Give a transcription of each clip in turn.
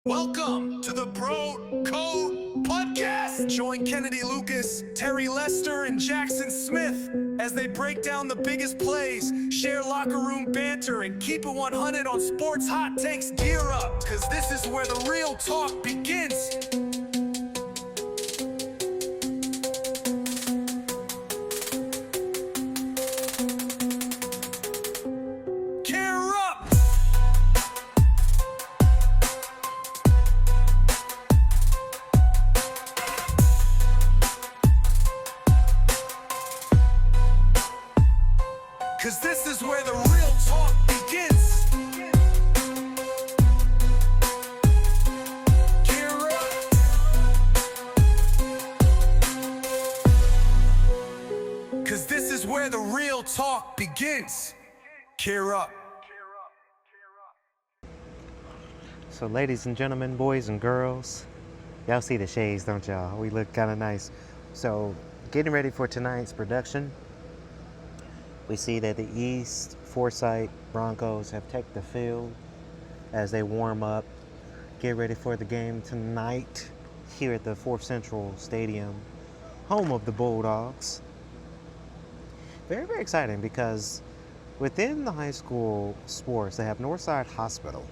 Welcome to the Bro Code Podcast. Join Kennedy Lucas, Terry Lester, and Jackson Smith as they break down the biggest plays, share locker room banter, and keep it 100 on sports hot takes. Gear up, because this is where the real talk begins. Cause this is where the real talk begins. Gear up. Cause this is where the real talk begins. Gear up. So ladies and gentlemen, boys and girls, y'all see the shades, don't y'all? We look kind of nice. So getting ready for tonight's production. We see that the East Forsyth Broncos have taken the field as they warm up, get ready for the game tonight here at the Fourth Central Stadium, home of the Bulldogs. Very, very exciting because within the high school sports, they have Northside Hospital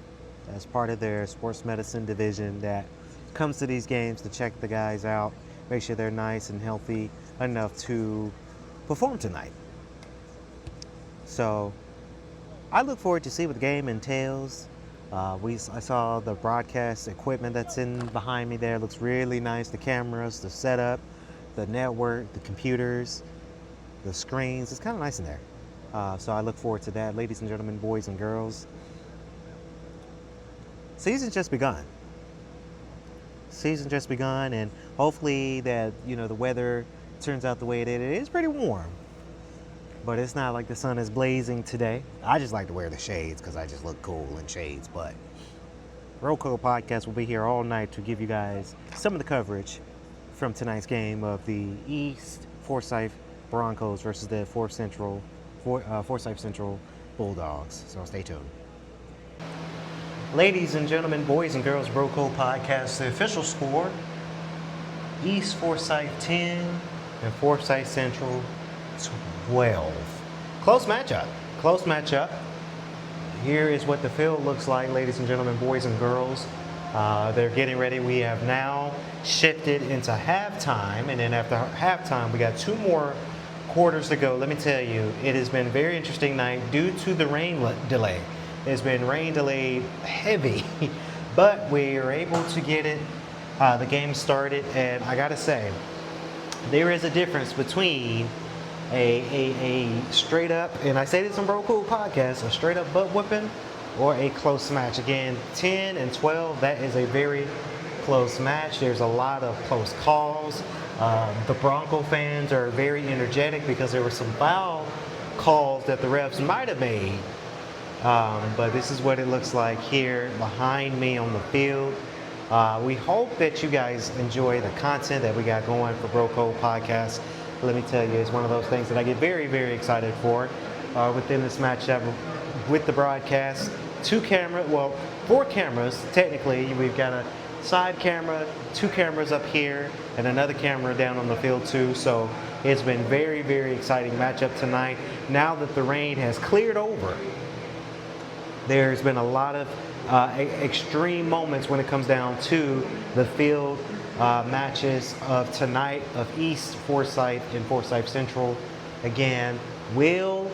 as part of their sports medicine division that comes to these games to check the guys out, make sure they're nice and healthy enough to perform tonight. So I look forward to see what the game entails. I saw the broadcast equipment that's in behind me there. It looks really nice. The cameras, the setup, the network, the computers, the screens. It's kind of nice in there. So I look forward to that. Ladies and gentlemen, boys and girls. Season's just begun. Season just begun, and hopefully that, the weather turns out the way it is. It is pretty warm. But it's not like the sun is blazing today. I just like to wear the shades because I just look cool in shades. But Bro Code Podcast will be here all night to give you guys some of the coverage from tonight's game of the East Forsyth Broncos versus the Forsyth Central Bulldogs. So stay tuned. Ladies and gentlemen, boys and girls, Bro Code Podcast, the official score: East Forsyth 10 and Forsyth Central 12. Close matchup. Here is what the field looks like, ladies and gentlemen, boys and girls. They're getting ready. We have now shifted into halftime, and then after halftime, we got 2 more quarters to go. Let me tell you, it has been a very interesting night due to the rain delay. It's been rain delayed heavy, but we are able to get it, the game started, and I gotta say, there is a difference between a straight up, and I say this on Bro Code Podcast, a straight up butt whooping or a close match. Again, 10 and 12, that is a very close match. There's a lot of close calls. The Bronco fans are very energetic because there were some foul calls that the refs might have made. But this is what it looks like here behind me on the field. We hope that you guys enjoy the content that we got going for Bro Code Podcast. Let me tell you, it's one of those things that I get very, very excited for within this matchup with the broadcast. 4 cameras, technically. We've got a side camera, 2 cameras up here, and another camera down on the field too. So it's been very, very exciting matchup tonight. Now that the rain has cleared over, there's been a lot of extreme moments when it comes down to the field matches of tonight of East Forsyth and Forsyth Central. Again, will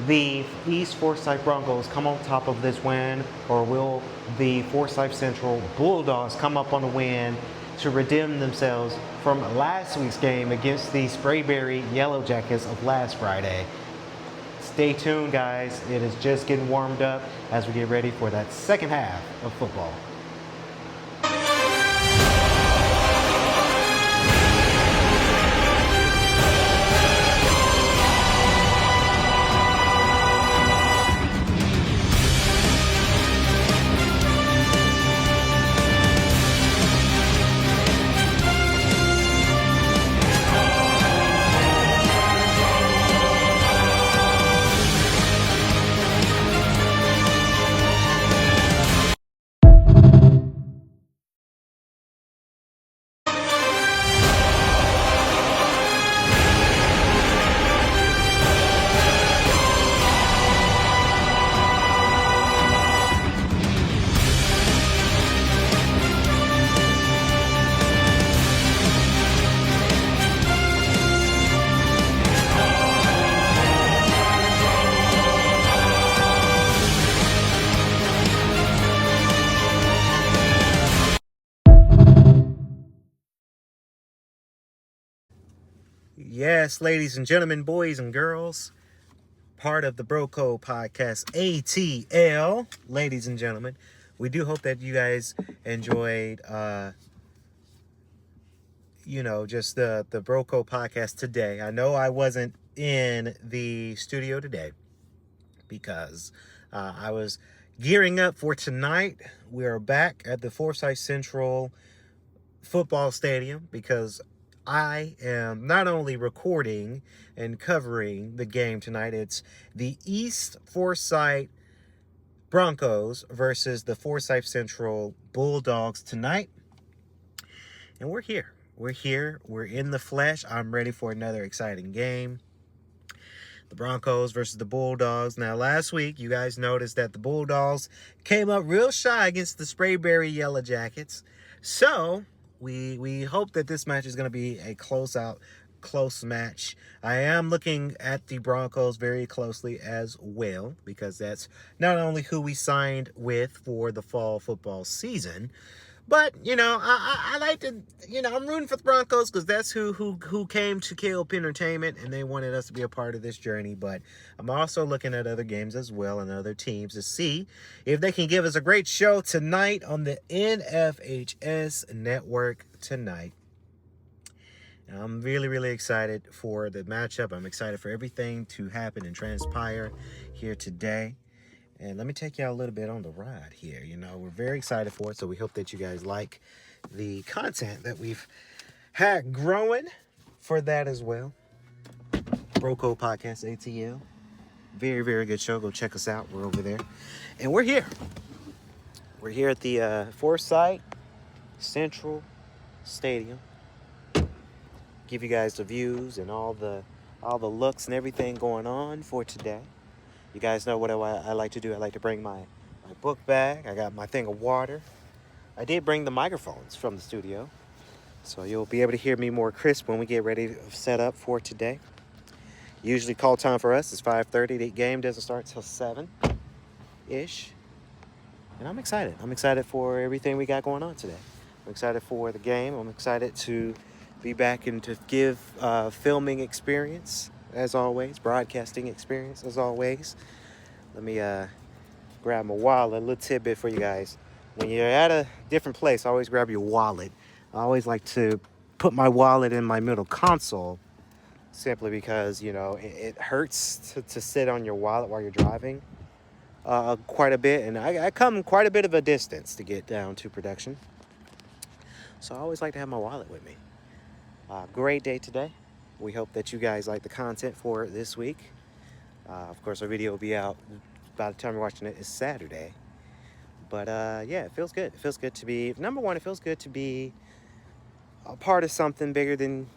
the East Forsyth Broncos come on top of this win, or will the Forsyth Central Bulldogs come up on a win to redeem themselves from last week's game against the Sprayberry Yellow Jackets of last Friday? Stay tuned, guys. It is just getting warmed up as we get ready for that second half of football. Yes, ladies and gentlemen, boys and girls, part of the Broco podcast, ATL. Ladies and gentlemen, we do hope that you guys enjoyed, just the Broco podcast today. I know I wasn't in the studio today because I was gearing up for tonight. We are back at the Forsyth Central football stadium because I am not only recording and covering the game tonight, it's the East Forsyth Broncos versus the Forsyth Central Bulldogs tonight. And we're here. We're here. We're in the flesh. I'm ready for another exciting game. The Broncos versus the Bulldogs. Now, last week, you guys noticed that the Bulldogs came up real shy against the Sprayberry Yellow Jackets. So, we hope that this match is going to be a close match. I am looking at the Broncos very closely as well because that's not only who we signed with for the fall football season, but, I like to, I'm rooting for the Broncos because that's who came to K.L.P Entertainment and they wanted us to be a part of this journey. But I'm also looking at other games as well and other teams to see if they can give us a great show tonight on the NFHS network tonight. And I'm really, really excited for the matchup. I'm excited for everything to happen and transpire here today. And let me take y'all a little bit on the ride here. We're very excited for it, so we hope that you guys like the content that we've had growing for that as well. Broco Podcast ATL. Very, very good show. Go check us out. We're over there. And we're here. We're here at the Forsyth Central Stadium. Give you guys the views and all the looks and everything going on for today. You guys know what I like to do. I like to bring my book bag. I got my thing of water. I did bring the microphones from the studio, so you'll be able to hear me more crisp when we get ready to set up for today. Usually call time for us is 5:30. The game doesn't start till 7-ish. And I'm excited. I'm excited for everything we got going on today. I'm excited for the game. I'm excited to be back and to give filming experience as always, broadcasting experience as always. Let me grab my wallet, a little tidbit for you guys. When you're at a different place, always grab your wallet. I always like to put my wallet in my middle console simply because, it hurts to sit on your wallet while you're driving quite a bit. And I come quite a bit of a distance to get down to production. So I always like to have my wallet with me. Great day today. We hope that you guys like the content for this week. Of course, our video will be out by the time you're watching it is Saturday. But yeah, it feels good. It feels good to be, number one, it feels good to be a part of something bigger than,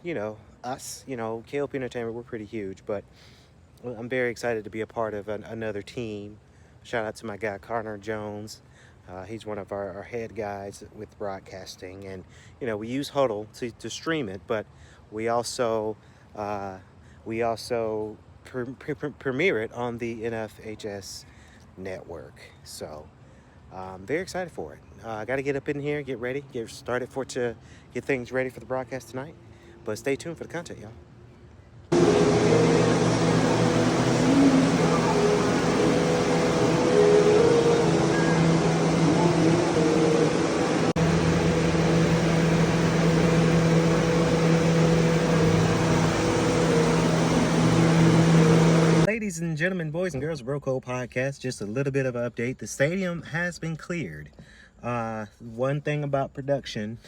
us. K.L.P Entertainment, we're pretty huge. But I'm very excited to be a part of another team. Shout out to my guy, Connor Jones. He's one of our head guys with broadcasting. And, we use Huddle to stream it, but we also premiere it on the NFHS network. So I'm very excited for it. I got to get up in here, get ready, get started to get things ready for the broadcast tonight. But stay tuned for the content, y'all. Ladies and gentlemen, boys and girls, Broco Podcast, just a little bit of an update. The stadium has been cleared. One thing about production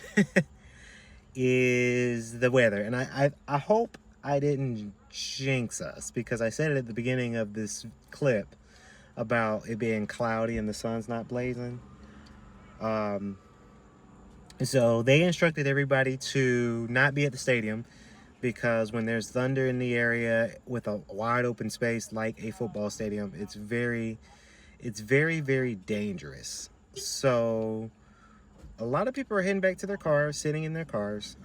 is the weather. And I hope I didn't jinx us because I said it at the beginning of this clip about it being cloudy and the sun's not blazing. So they instructed everybody to not be at the stadium because when there's thunder in the area with a wide open space like a football stadium, it's very, very dangerous. So a lot of people are heading back to their cars, sitting in their cars.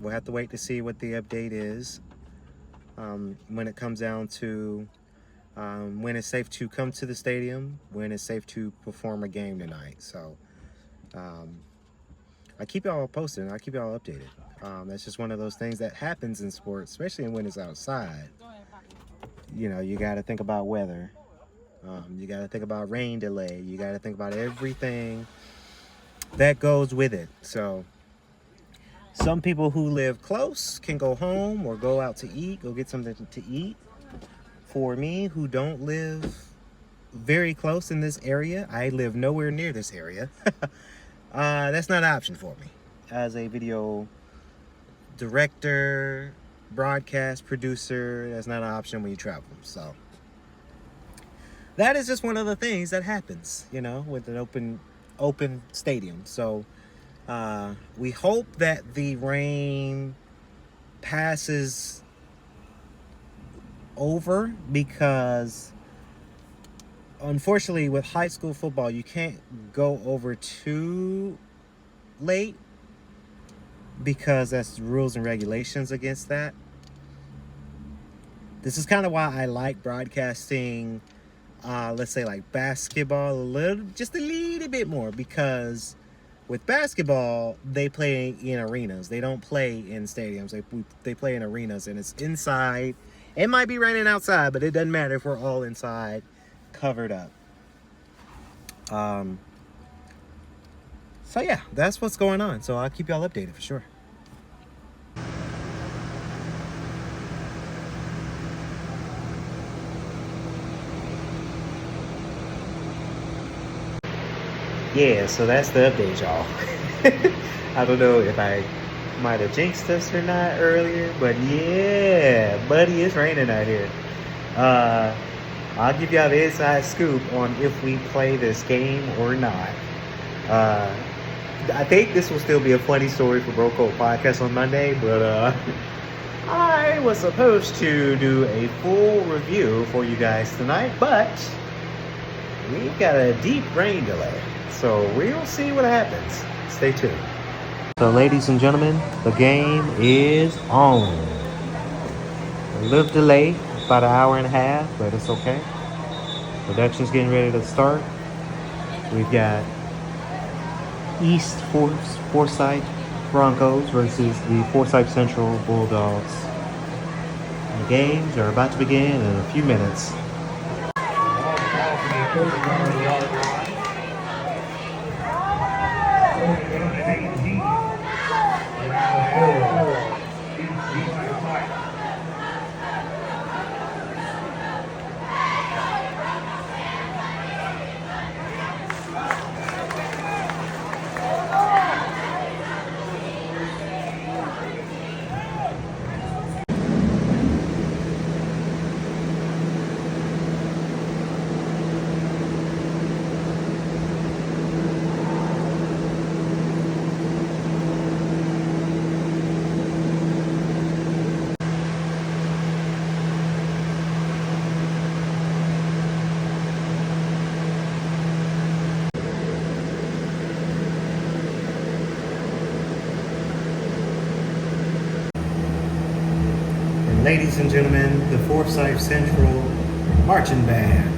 We'll have to wait to see what the update is when it comes down to when it's safe to come to the stadium, when it's safe to perform a game tonight. So I keep y'all posted and I keep y'all updated. That's just one of those things that happens in sports, especially when it's outside. You know, you got to think about weather. You got to think about rain delay. You got to think about everything that goes with it. So some people who live close can go home or go out to eat, go get something to eat. For me, who don't live very close in this area, I live nowhere near this area. That's not an option for me. As a video director, broadcast producer, that's not an option when you travel. So that is just one of the things that happens, you know, with an open stadium. So we hope that the rain passes over, because unfortunately with high school football you can't go over too late, because that's rules and regulations against that. This is kind of why I like broadcasting let's say like basketball just a little bit more, because with basketball they play in arenas. They don't play in stadiums. They play in arenas, and it's inside. It might be raining outside, but it doesn't matter if we're all inside covered up. So yeah, that's what's going on. So I'll keep y'all updated for sure. Yeah, so that's the update, y'all. I don't know if I might have jinxed us or not earlier, but yeah, buddy, it's raining out here. I'll give y'all the inside scoop on if we play this game or not. I think this will still be a funny story for Bro Code Podcast on Monday, but I was supposed to do a full review for you guys tonight, but we got a deep rain delay. So we'll see what happens. Stay tuned. So ladies and gentlemen, the game is on. A little delay, about an hour and a half, but it's okay. Production's getting ready to start. We've got East Forsyth Broncos versus the Forsyth Central Bulldogs. The games are about to begin in a few minutes. Ladies and gentlemen, the Forsyth Central Marching Band.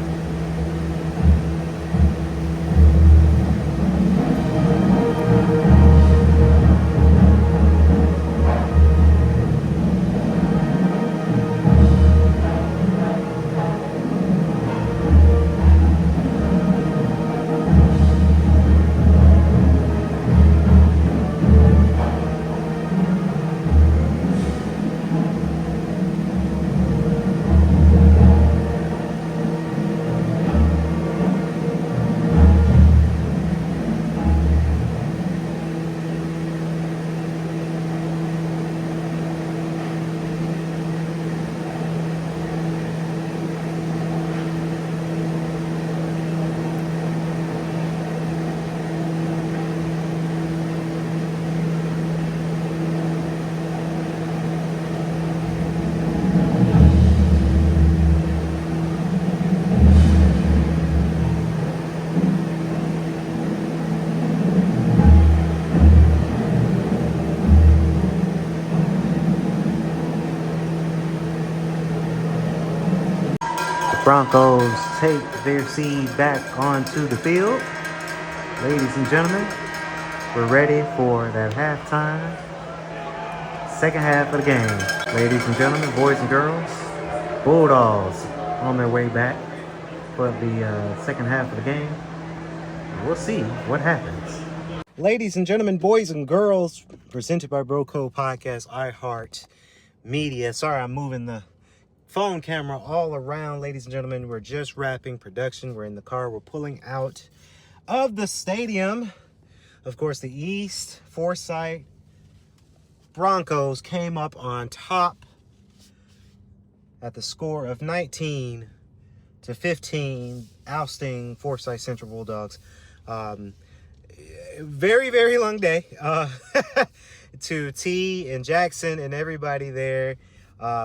Broncos take their seed back onto the field. Ladies and gentlemen, We're ready for that halftime. Second half of the game. Ladies and gentlemen, boys and girls, Bulldogs on their way back for the second half of the game. We'll see what happens. Ladies and gentlemen, boys and girls, presented by Bro Code Podcast, iHeart Media. Sorry, I'm moving the phone camera all around. Ladies and gentlemen, we're just wrapping production. We're in the car. We're pulling out of the stadium. Of course, the East Forsyth Broncos came up on top at the score of 19-15, ousting Forsyth Central Bulldogs. Very, very long day to T and Jackson and everybody there.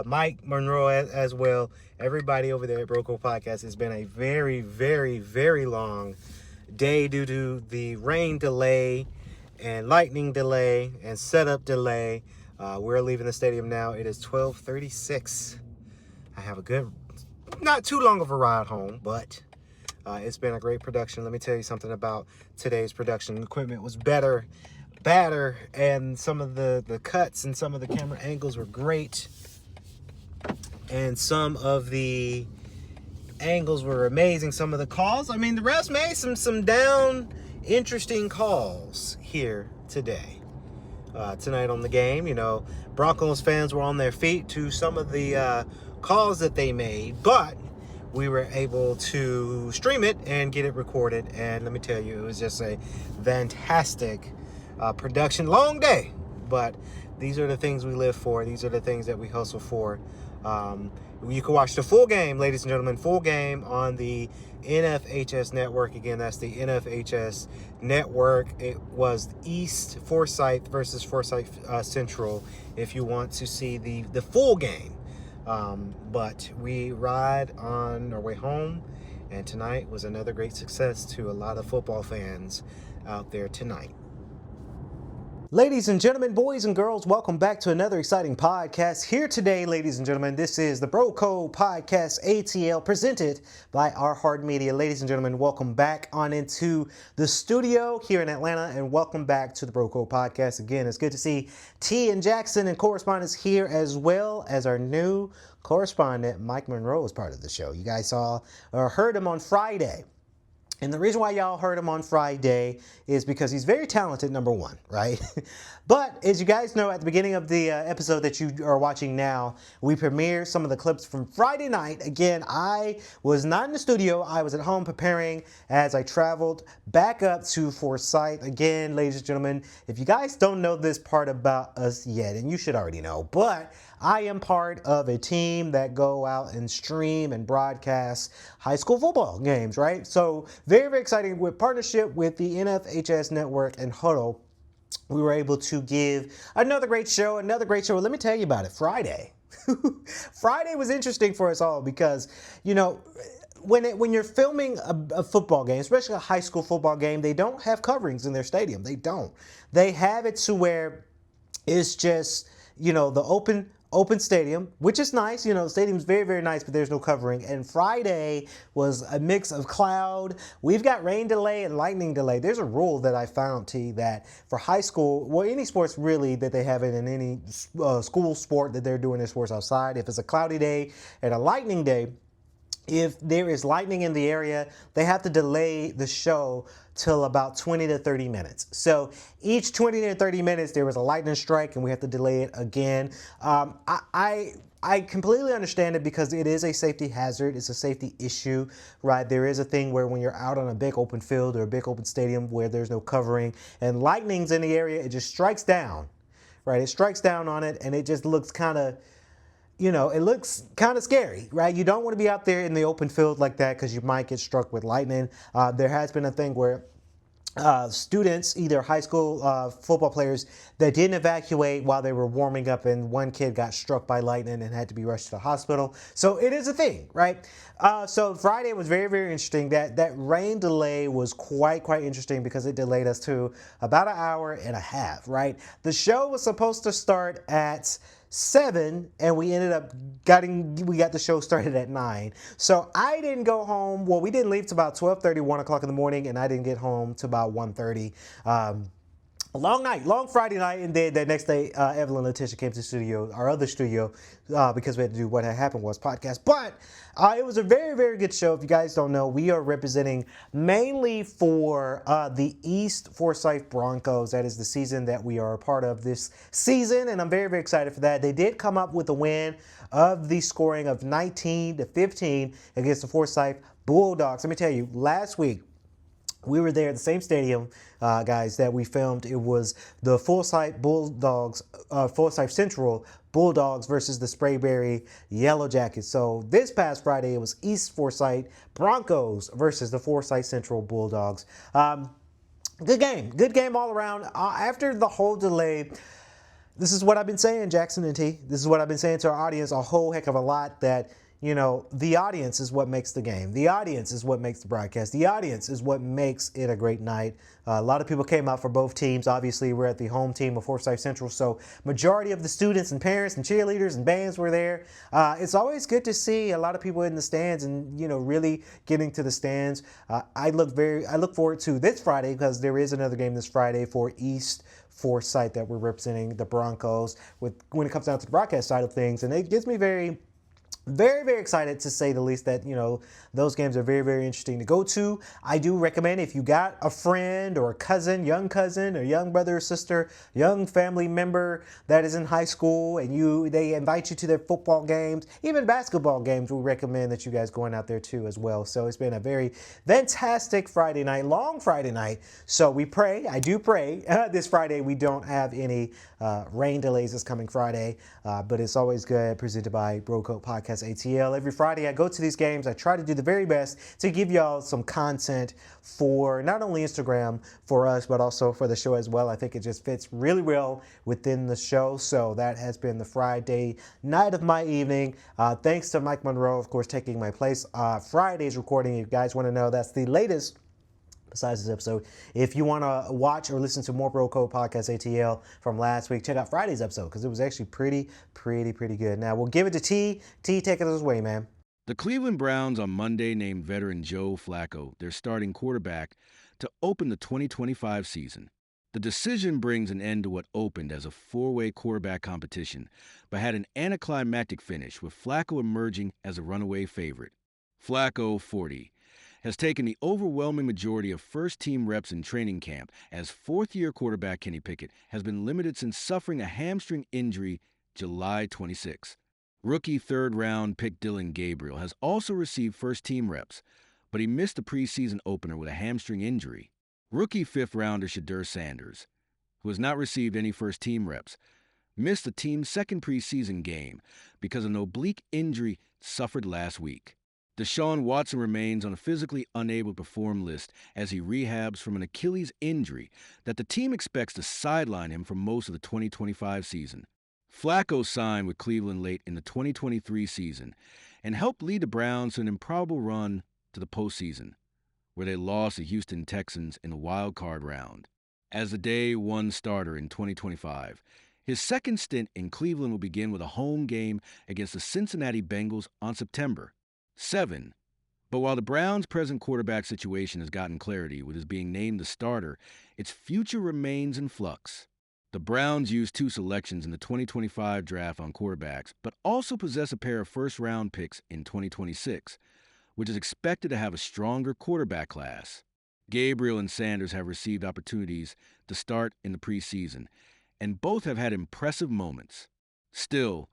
Mike Monroe as well. Everybody over there at Broco Podcast. It's been a very, very, very long day due to the rain delay and lightning delay and setup delay. We're leaving the stadium now. It is 12:36. I have a good, not too long of a ride home, but it's been a great production. Let me tell you something about today's production. The equipment was better, and some of the cuts and some of the camera angles were great. And some of the angles were amazing. Some of the calls, I mean, the refs made some down interesting calls here today. Tonight on the game, you know, Broncos fans were on their feet to some of the calls that they made, but we were able to stream it and get it recorded. And let me tell you, it was just a fantastic production. Long day, but these are the things we live for. These are the things that we hustle for. You can watch the full game, ladies and gentlemen, full game on the NFHS network. Again, that's the NFHS network. It was East Forsyth versus Forsyth Central if you want to see the full game. But we ride on our way home, and tonight was another great success to a lot of football fans out there tonight. Ladies and gentlemen, boys and girls, welcome back to another exciting podcast. Here today, ladies and gentlemen, this is the Bro Code Podcast ATL presented by iHeart Media. Ladies and gentlemen, welcome back on into the studio here in Atlanta, and welcome back to the Bro Code Podcast. Again, it's good to see T and Jackson and correspondents here, as well as our new correspondent, Mike Monroe, is part of the show. You guys saw or heard him on Friday. And the reason why y'all heard him on Friday is because he's very talented, number one, right? But as you guys know, at the beginning of the episode that you are watching now, we premiered some of the clips from Friday night. Again, I was not in the studio. I was at home preparing as I traveled back up to Forsyth. Again, ladies and gentlemen, if you guys don't know this part about us yet, and you should already know, but I am part of a team that go out and stream and broadcast high school football games, right? So very, very exciting. With partnership with the NFHS Network and Huddle, we were able to give another great show. Let me tell you about it. Friday. Friday was interesting for us all because, you know, when you're filming a football game, especially a high school football game, they don't have coverings in their stadium. They don't. They have it to where it's just, you know, the open stadium, which is nice. You know, the stadium's very, very nice, but there's no covering. And Friday was a mix of cloud. We've got rain delay and lightning delay. There's a rule that I found, T, that for high school, well, any sports really that they have it in any school sport that they're doing their sports outside, if it's a cloudy day and a lightning day, if there is lightning in the area, they have to delay the show till about 20 to 30 minutes. So each 20 to 30 minutes, there was a lightning strike and we have to delay it again. I completely understand it because it is a safety hazard. It's a safety issue, right? There is a thing where when you're out on a big open field or a big open stadium where there's no covering and lightning's in the area, it just strikes down, right? It strikes down on it and it just looks kind of, you know, it looks kind of scary, right? You don't want to be out there in the open field like that because you might get struck with lightning. There has been a thing where students, either high school football players that didn't evacuate while they were warming up, and one kid got struck by lightning and had to be rushed to the hospital. So it is a thing, right? So Friday was very, very interesting. That rain delay was quite interesting because it delayed us to about an hour and a half, right? The show was supposed to start at 7 and we ended up we got the show started at 9. So I didn't go home. Well, we didn't leave till about 12:30, 1 o'clock in the morning, and I didn't get home till about 1:30. A long night, long Friday night, and then that next day, Evelyn and Letitia came to the studio, our other studio, because we had to do What Had Happened Was podcast. But it was a very, very good show. If you guys don't know, we are representing mainly for the East Forsyth Broncos. That is the season that we are a part of this season, and I'm very, very excited for that. They did come up with a win of the scoring of 19-15 against the Forsyth Bulldogs. Let me tell you, last week, we were there at the same stadium, guys, that we filmed. It was the Forsyth Bulldogs, Forsyth Central Bulldogs versus the Sprayberry Yellow Jackets. So this past Friday, it was East Forsyth Broncos versus the Forsyth Central Bulldogs. Good game all around. After the whole delay, this is what I've been saying, Jackson and T. This is what I've been saying to our audience a whole heck of a lot, that, you know, the audience is what makes the game. The audience is what makes the broadcast. The audience is what makes it a great night. A lot of people came out for both teams. Obviously, we're at the home team of Forsyth Central, so majority of the students and parents and cheerleaders and bands were there. It's always good to see a lot of people in the stands and, you know, really getting to the stands. I look forward to this Friday, because there is another game this Friday for East Forsyth that we're representing the Broncos when it comes down to the broadcast side of things, and it gets me very, very excited, to say the least, that, you know, those games are very, very interesting to go to. I do recommend, if you got a friend or a cousin or young brother or sister, young family member that is in high school, and they invite you to their football games, even basketball games, we recommend that you guys going out there too as well. So it's been a very fantastic Friday night, long Friday night. So I do pray this Friday we don't have any rain delays this coming Friday, but it's always good, presented by Bro Code Podcast ATL. Every Friday I go to these games. I try to do the very best to give y'all some content for not only Instagram for us, but also for the show as well. I think it just fits really well within the show. So that has been the Friday night of my evening. Thanks to Mike Monroe, of course, taking my place. Friday's recording, if you guys want to know, that's the latest besides this episode. If you want to watch or listen to more Bro Code Podcast ATL from last week, check out Friday's episode, because it was actually pretty good. Now, we'll give it to T. T, take it away, man. The Cleveland Browns on Monday named veteran Joe Flacco their starting quarterback to open the 2025 season. The decision brings an end to what opened as a four-way quarterback competition, but had an anticlimactic finish, with Flacco emerging as a runaway favorite. Flacco, 40, has taken the overwhelming majority of first-team reps in training camp, as fourth-year quarterback Kenny Pickett has been limited since suffering a hamstring injury July 26. Rookie third-round pick Dillon Gabriel has also received first-team reps, but he missed the preseason opener with a hamstring injury. Rookie fifth-rounder Shedeur Sanders, who has not received any first-team reps, missed the team's second preseason game because of an oblique injury suffered last week. Deshaun Watson remains on a physically unable to perform list as he rehabs from an Achilles injury that the team expects to sideline him for most of the 2025 season. Flacco signed with Cleveland late in the 2023 season and helped lead the Browns to an improbable run to the postseason, where they lost the Houston Texans in the wild card round. As the day one starter in 2025, his second stint in Cleveland will begin with a home game against the Cincinnati Bengals on September 7. But while the Browns' present quarterback situation has gotten clarity with his being named the starter, its future remains in flux. The Browns used 2 selections in the 2025 draft on quarterbacks, but also possess a pair of first-round picks in 2026, which is expected to have a stronger quarterback class. Gabriel and Sanders have received opportunities to start in the preseason, and both have had impressive moments. Still,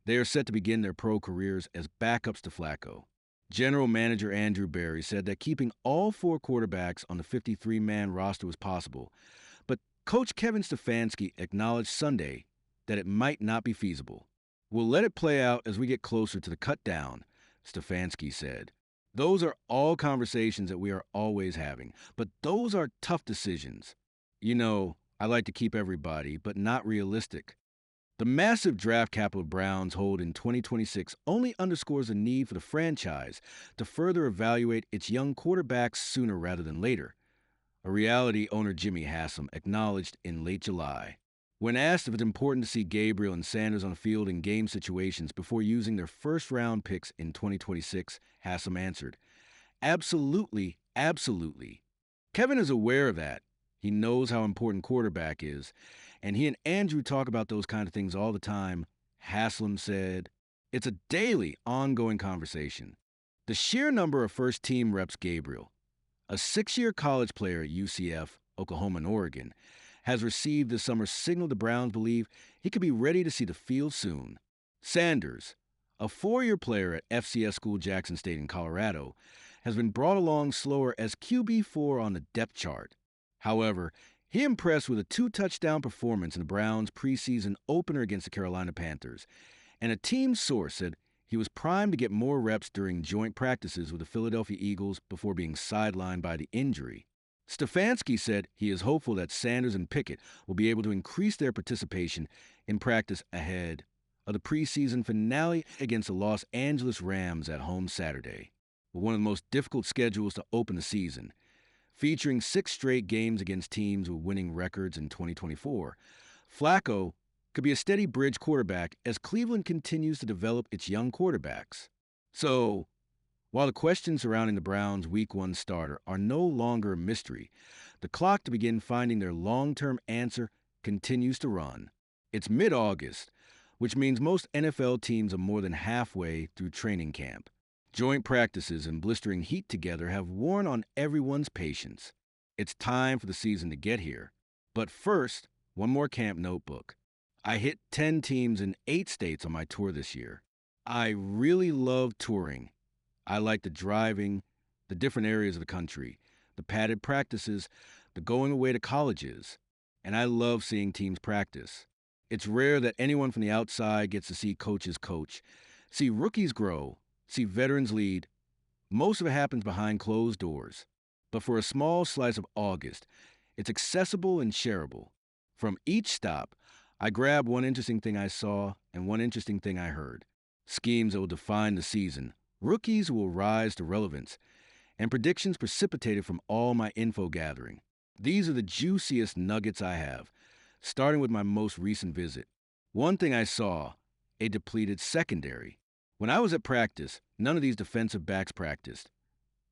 they are set to begin their pro careers as backups to Flacco. General Manager Andrew Berry said that keeping all 4 quarterbacks on the 53-man roster was possible, but Coach Kevin Stefanski acknowledged Sunday that it might not be feasible. "We'll let it play out as we get closer to the cut down," Stefanski said. "Those are all conversations that we are always having, but those are tough decisions. You know, I like to keep everybody, but not realistic." The massive draft capital Browns hold in 2026 only underscores the need for the franchise to further evaluate its young quarterbacks sooner rather than later, a reality owner Jimmy Haslam acknowledged in late July. When asked if it's important to see Gabriel and Sanders on the field in game situations before using their first-round picks in 2026, Haslam answered, "Absolutely, absolutely. Kevin is aware of that, He knows how important quarterback is, and he and Andrew talk about those kind of things all the time. Haslam said, it's a daily, ongoing conversation. The sheer number of first-team reps Gabriel, a 6-year college player at UCF, Oklahoma, and Oregon, has received this summer signaled the Browns believe he could be ready to see the field soon. Sanders, a 4-year player at FCS school Jackson State in Colorado, has been brought along slower as QB4 on the depth chart. However, he impressed with a 2-touchdown performance in the Browns' preseason opener against the Carolina Panthers, and a team source said he was primed to get more reps during joint practices with the Philadelphia Eagles before being sidelined by the injury. Stefanski said he is hopeful that Sanders and Pickett will be able to increase their participation in practice ahead of the preseason finale against the Los Angeles Rams at home Saturday, with one of the most difficult schedules to open the season. Featuring 6 straight games against teams with winning records in 2024, Flacco could be a steady bridge quarterback as Cleveland continues to develop its young quarterbacks. So, while the questions surrounding the Browns' Week 1 starter are no longer a mystery, the clock to begin finding their long-term answer continues to run. It's mid-August, which means most NFL teams are more than halfway through training camp. Joint practices and blistering heat together have worn on everyone's patience. It's time for the season to get here. But first, one more camp notebook. I hit 10 teams in 8 states on my tour this year. I really love touring. I like the driving, the different areas of the country, the padded practices, the going away to colleges, and I love seeing teams practice. It's rare that anyone from the outside gets to see coaches coach, see rookies grow, see veterans lead. Most of it happens behind closed doors. But for a small slice of August, it's accessible and shareable. From each stop, I grab one interesting thing I saw and one interesting thing I heard. Schemes that will define the season, rookies who will rise to relevance, and predictions precipitated from all my info gathering. These are the juiciest nuggets I have, starting with my most recent visit. One thing I saw, a depleted secondary. When I was at practice, none of these defensive backs practiced.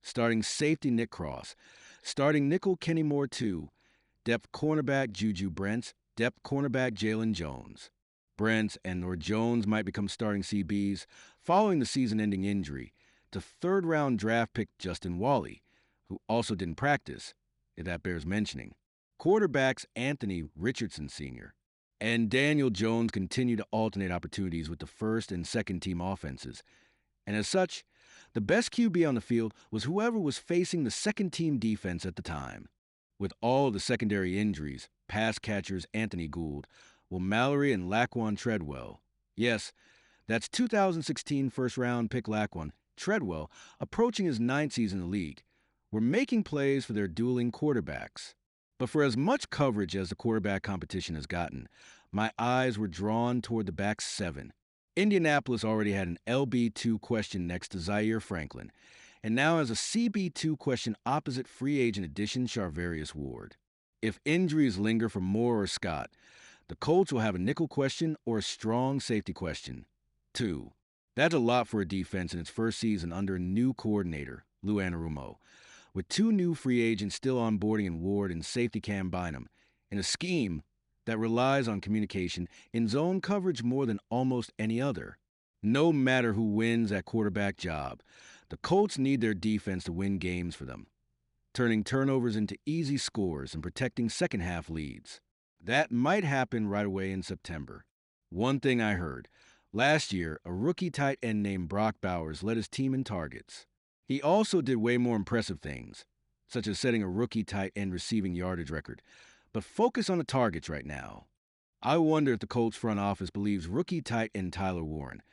Starting safety Nick Cross, starting nickel Kenny Moore II, depth cornerback Juju Brents, depth cornerback Jalen Jones. Brents and/or Jones might become starting CBs following the season-ending injury to third-round draft pick Justin Wally, who also didn't practice, if that bears mentioning. Quarterbacks Anthony Richardson Sr. and Daniel Jones continue to alternate opportunities with the first and second team offenses. And as such, the best QB on the field was whoever was facing the second team defense at the time. With all of the secondary injuries, pass catchers Anthony Gould, Will Mallory, and Laquan Treadwell. Yes, that's 2016 first-round pick Laquan Treadwell, approaching his 9th season in the league, were making plays for their dueling quarterbacks. But for as much coverage as the quarterback competition has gotten, my eyes were drawn toward the back 7. Indianapolis already had an LB2 question next to Zaire Franklin, and now has a CB2 question opposite free agent addition Charvarius Ward. If injuries linger for Moore or Scott, the Colts will have a nickel question or a strong safety question. 2. That's a lot for a defense in its first season under a new coordinator, Lou Anarumo, with 2 new free agents still onboarding in Ward and safety Cam Bynum, in a scheme that relies on communication in zone coverage more than almost any other. No matter who wins that quarterback job, the Colts need their defense to win games for them, turning turnovers into easy scores and protecting second-half leads. That might happen right away in September. One thing I heard, last year, a rookie tight end named Brock Bowers led his team in targets. He also did way more impressive things, such as setting a rookie tight end receiving yardage record. But focus on the targets right now. I wonder if the Colts front office believes rookie tight end Tyler Warren,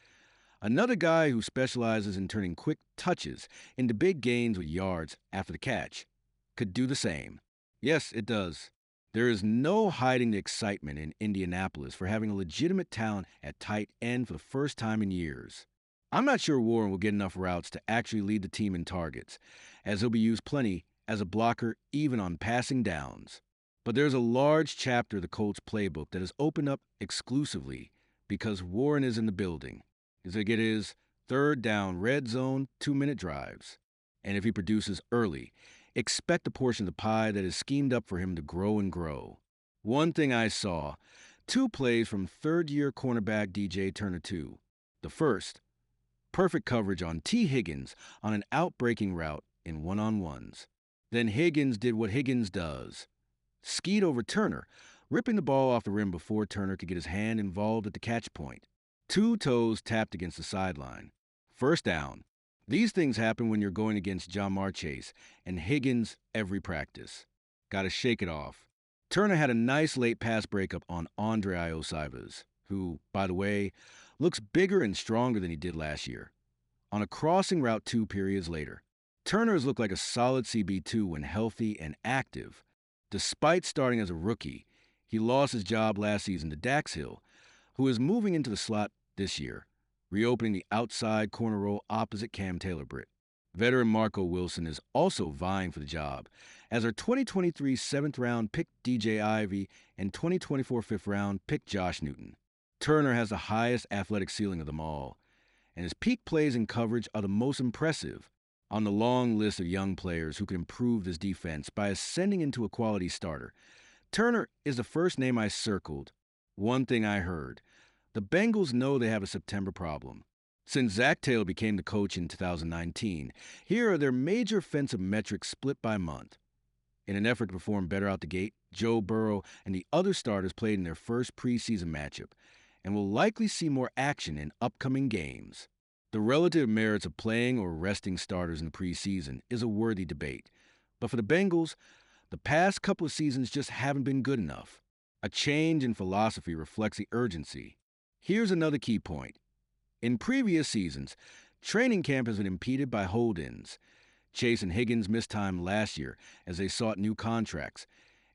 another guy who specializes in turning quick touches into big gains with yards after the catch, could do the same. Yes, it does. There is no hiding the excitement in Indianapolis for having a legitimate talent at tight end for the first time in years. I'm not sure Warren will get enough routes to actually lead the team in targets, as he'll be used plenty as a blocker even on passing downs. But there's a large chapter of the Colts playbook that is opened up exclusively because Warren is in the building. He's going to get his third down red zone 2-minute drives. And if he produces early, Expect a portion of the pie that is schemed up for him to grow and grow. One thing I saw, 2 plays from third-year cornerback DJ Turner 2. The first, perfect coverage on T. Higgins on an out-breaking route in one-on-ones. Then Higgins did what Higgins does. Skied over Turner, ripping the ball off the rim before Turner could get his hand involved at the catch point. 2 toes tapped against the sideline. First down. These things happen when you're going against Jamar Chase and Higgins every practice. Gotta shake it off. Turner had a nice late pass breakup on Andre Iosivas, who, by the way, looks bigger and stronger than he did last year. On a crossing route 2 periods later, Turner has looked like a solid CB2 when healthy and active. Despite starting as a rookie, he lost his job last season to Dax Hill, who is moving into the slot this year, reopening the outside corner role opposite Cam Taylor-Britt. Veteran Marco Wilson is also vying for the job, as our 2023 7th-round pick DJ Ivey and 2024 5th-round pick Josh Newton. Turner has the highest athletic ceiling of them all, and his peak plays and coverage are the most impressive on the long list of young players who can improve this defense by ascending into a quality starter. Turner is the first name I circled. One thing I heard, the Bengals know they have a September problem. Since Zach Taylor became the coach in 2019, here are their major offensive metrics split by month. In an effort to perform better out the gate, Joe Burrow and the other starters played in their first preseason matchup and will likely see more action in upcoming games. The relative merits of playing or resting starters in the preseason is a worthy debate, but for the Bengals, the past couple of seasons just haven't been good enough. A change in philosophy reflects the urgency. Here's another key point. In previous seasons, training camp has been impeded by hold-ins. Chase and Higgins missed time last year as they sought new contracts,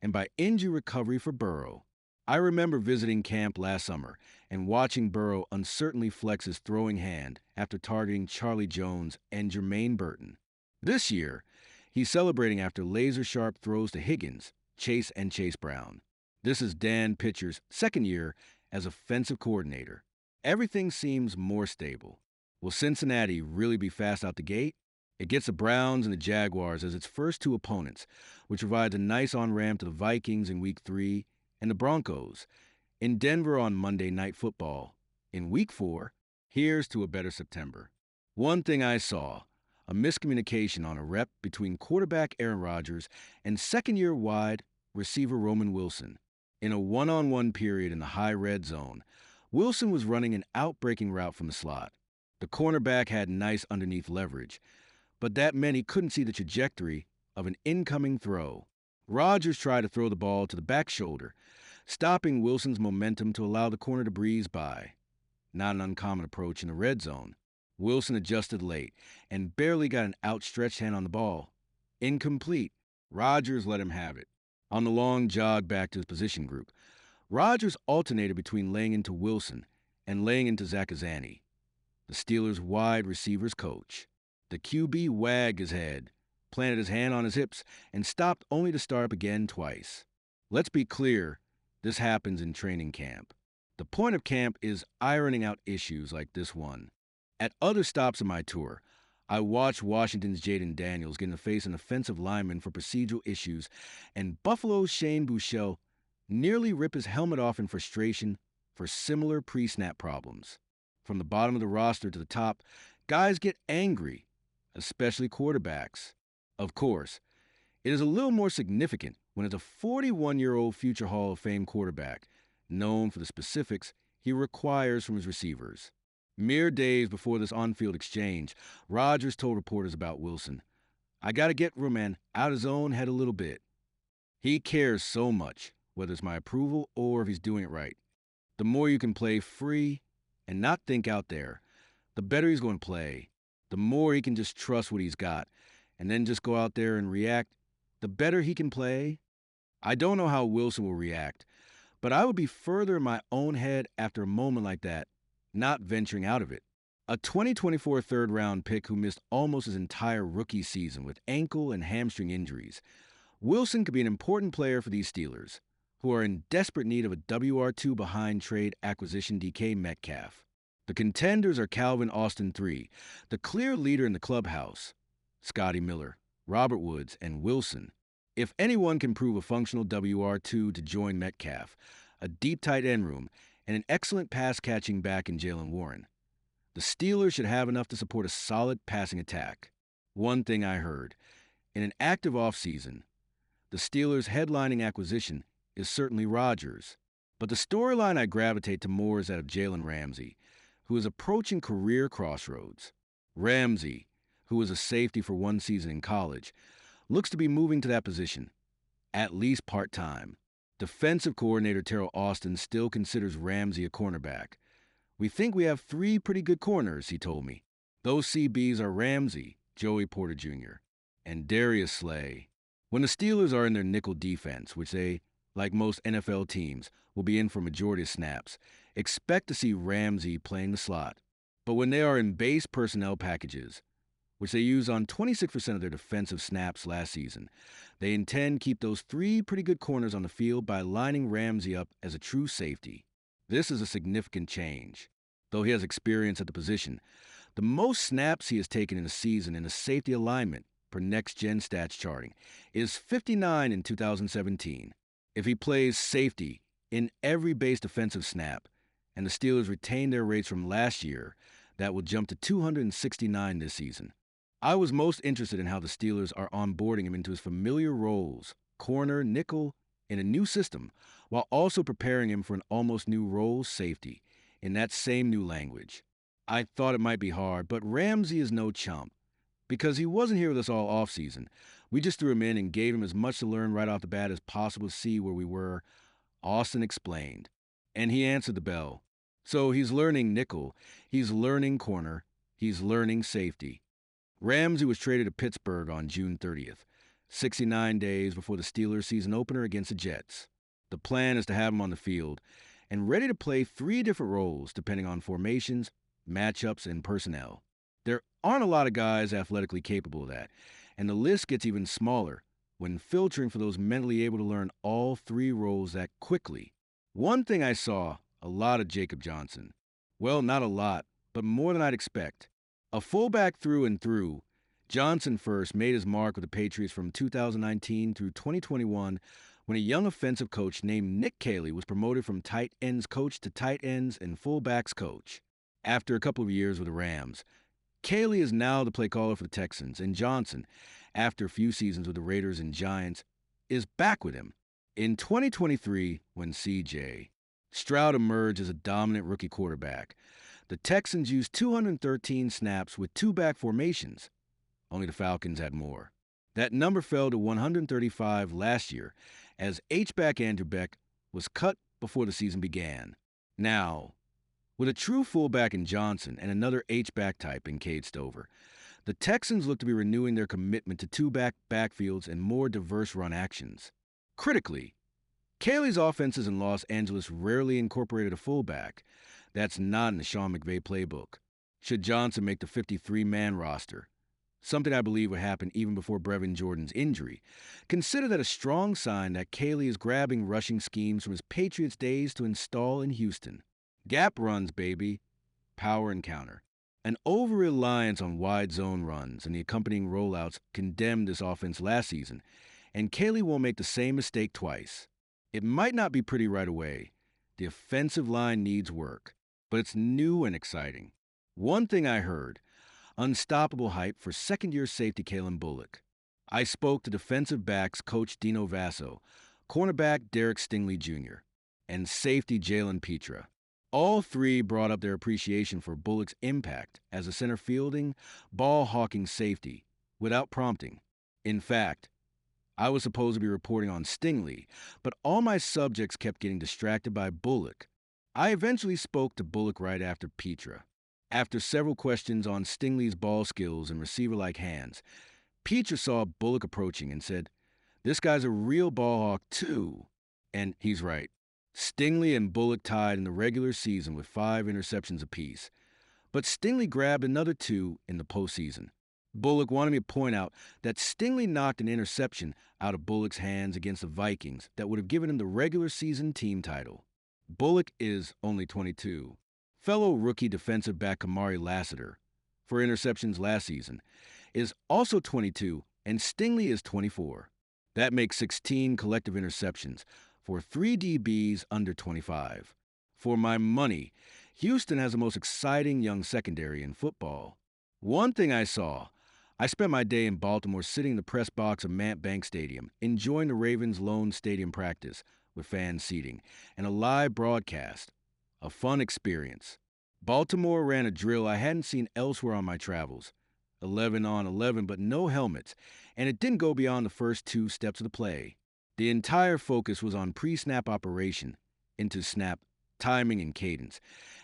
and by injury recovery for Burrow. I remember visiting camp last summer and watching Burrow uncertainly flex his throwing hand after targeting Charlie Jones and Jermaine Burton. This year, he's celebrating after laser-sharp throws to Higgins, Chase, and Chase Brown. This is Dan Pitcher's second year as offensive coordinator. Everything seems more stable. Will Cincinnati really be fast out the gate? It gets the Browns and the Jaguars as its first 2 opponents, which provides a nice on-ramp to the Vikings in Week 3 and the Broncos in Denver on Monday Night Football. In Week 4, here's to a better September. One thing I saw, a miscommunication on a rep between quarterback Aaron Rodgers and second-year wide receiver Roman Wilson. In a one-on-one period in the high red zone, Wilson was running an out-breaking route from the slot. The cornerback had nice underneath leverage, but that meant he couldn't see the trajectory of an incoming throw. Rodgers tried to throw the ball to the back shoulder, stopping Wilson's momentum to allow the corner to breeze by. Not an uncommon approach in the red zone. Wilson adjusted late and barely got an outstretched hand on the ball. Incomplete. Rodgers let him have it. On the long jog back to his position group, Rodgers alternated between laying into Wilson and laying into Zakazani, the Steelers' wide receivers coach. The QB wagged his head, planted his hand on his hips, and stopped only to start up again twice. Let's be clear, this happens in training camp. The point of camp is ironing out issues like this one. At other stops of my tour, I watched Washington's Jaden Daniels get in the face an offensive lineman for procedural issues, and Buffalo's Shane Buechele nearly rip his helmet off in frustration for similar pre-snap problems. From the bottom of the roster to the top, guys get angry, especially quarterbacks. Of course, it is a little more significant when it's a 41-year-old future Hall of Fame quarterback, known for the specifics he requires from his receivers. Mere days before this on-field exchange, Rodgers told reporters about Wilson, "I got to get Roman out his own head a little bit. He cares so much, whether it's my approval or if he's doing it right. The more you can play free and not think out there, the better he's going to play. The more he can just trust what he's got and then just go out there and react, the better he can play." I don't know how Wilson will react, but I would be further in my own head after a moment like that, not venturing out of it. A 2024 third-round pick who missed almost his entire rookie season with ankle and hamstring injuries, Wilson could be an important player for these Steelers, who are in desperate need of a WR2 behind trade acquisition DK Metcalf. The contenders are Calvin Austin III, the clear leader in the clubhouse, Scotty Miller, Robert Woods, and Wilson. If anyone can prove a functional WR2 to join Metcalf, a deep tight end room, and an excellent pass-catching back in Jalen Warren, the Steelers should have enough to support a solid passing attack. One thing I heard, in an active offseason, the Steelers' headlining acquisition is certainly Rodgers, but the storyline I gravitate to more is that of Jalen Ramsey, who is approaching career crossroads. Ramsey, who was a safety for one season in college, looks to be moving to that position, at least part-time. Defensive coordinator Terrell Austin still considers Ramsey a cornerback. "We think we have 3 pretty good corners," he told me. Those CBs are Ramsey, Joey Porter Jr., and Darius Slay. When the Steelers are in their nickel defense, which they, like most NFL teams, will be in for majority of snaps, expect to see Ramsey playing the slot. But when they are in base personnel packages, which they used on 26% of their defensive snaps last season, they intend to keep those 3 pretty good corners on the field by lining Ramsey up as a true safety. This is a significant change. Though he has experience at the position, the most snaps he has taken in a season in a safety alignment per next-gen stats charting is 59 in 2017. If he plays safety in every base defensive snap, and the Steelers retain their rates from last year, that will jump to 269 this season. I was most interested in how the Steelers are onboarding him into his familiar roles, corner, nickel, in a new system, while also preparing him for an almost new role, safety, in that same new language. I thought it might be hard, but Ramsey is no chump. Because he wasn't here with us all offseason, we just threw him in and gave him as much to learn right off the bat as possible to see where we were, Austin explained. And he answered the bell. So he's learning nickel, he's learning corner, he's learning safety. Ramsey was traded to Pittsburgh on June 30th, 69 days before the Steelers' season opener against the Jets. The plan is to have him on the field and ready to play 3 different roles depending on formations, matchups, and personnel. There aren't a lot of guys athletically capable of that, and the list gets even smaller when filtering for those mentally able to learn all 3 roles that quickly. One thing I saw, a lot of Jacob Johnson. Well, not a lot, but more than I'd expect. A fullback through and through, Johnson first made his mark with the Patriots from 2019 through 2021 when a young offensive coach named Nick K.L.P was promoted from tight ends coach to tight ends and fullbacks coach. After a couple of years with the Rams, K.L.P is now the play caller for the Texans, and Johnson, after a few seasons with the Raiders and Giants, is back with him. In 2023, when C.J. Stroud emerged as a dominant rookie quarterback, the Texans used 213 snaps with 2-back formations. Only the Falcons had more. That number fell to 135 last year, as H-back Andrew Beck was cut before the season began. Now, with a true fullback in Johnson and another H-back type in Cade Stover, the Texans look to be renewing their commitment to 2-back backfields and more diverse run actions. Critically, K.L.P's offenses in Los Angeles rarely incorporated a fullback. That's not in the Sean McVay playbook. Should Johnson make the 53-man roster, something I believe would happen even before Brevin Jordan's injury, consider that a strong sign that K.L.P is grabbing rushing schemes from his Patriots days to install in Houston. Gap runs, baby. Power and counter. An over-reliance on wide zone runs and the accompanying rollouts condemned this offense last season, and K.L.P won't make the same mistake twice. It might not be pretty right away. The offensive line needs work, but it's new and exciting. One thing I heard, unstoppable hype for second-year safety Kalen Bullock. I spoke to defensive backs coach Dino Vasso, cornerback Derek Stingley Jr., and safety Jalen Petra. All 3 brought up their appreciation for Bullock's impact as a center fielding, ball-hawking safety without prompting. In fact, I was supposed to be reporting on Stingley, but all my subjects kept getting distracted by Bullock. I eventually spoke to Bullock right after Petra. After several questions on Stingley's ball skills and receiver-like hands, Petra saw Bullock approaching and said, "This guy's a real ball hawk too." And he's right. Stingley and Bullock tied in the regular season with 5 interceptions apiece. But Stingley grabbed another 2 in the postseason. Bullock wanted me to point out that Stingley knocked an interception out of Bullock's hands against the Vikings that would have given him the regular season team title. Bullock is only 22. Fellow rookie defensive back Kamari Lassiter, for interceptions last season, is also 22 and Stingley is 24. That makes 16 collective interceptions for 3 DBs under 25. For my money, Houston has the most exciting young secondary in football. One thing I spent my day in Baltimore sitting in the press box of Mant Bank Stadium, enjoying the Ravens' lone stadium practice with fan seating and a live broadcast. A fun experience. Baltimore ran a drill I hadn't seen elsewhere on my travels. 11 on 11, but no helmets, and it didn't go beyond the first 2 steps of the play. The entire focus was on pre-snap operation, into snap, timing, and cadence,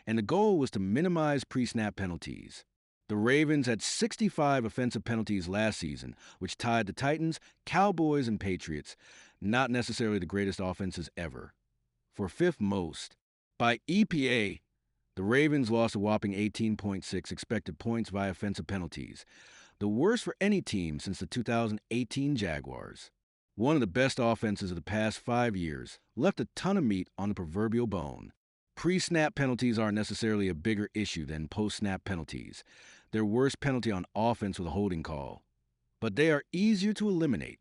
and the goal was to minimize pre-snap penalties. The Ravens had 65 offensive penalties last season, which tied the Titans, Cowboys, and Patriots, not necessarily the greatest offenses ever, for 5th most. By EPA, the Ravens lost a whopping 18.6 expected points via offensive penalties, the worst for any team since the 2018 Jaguars. One of the best offenses of the past 5 years, left a ton of meat on the proverbial bone. Pre-snap penalties aren't necessarily a bigger issue than post-snap penalties. Their worst penalty on offense was a holding call. But they are easier to eliminate.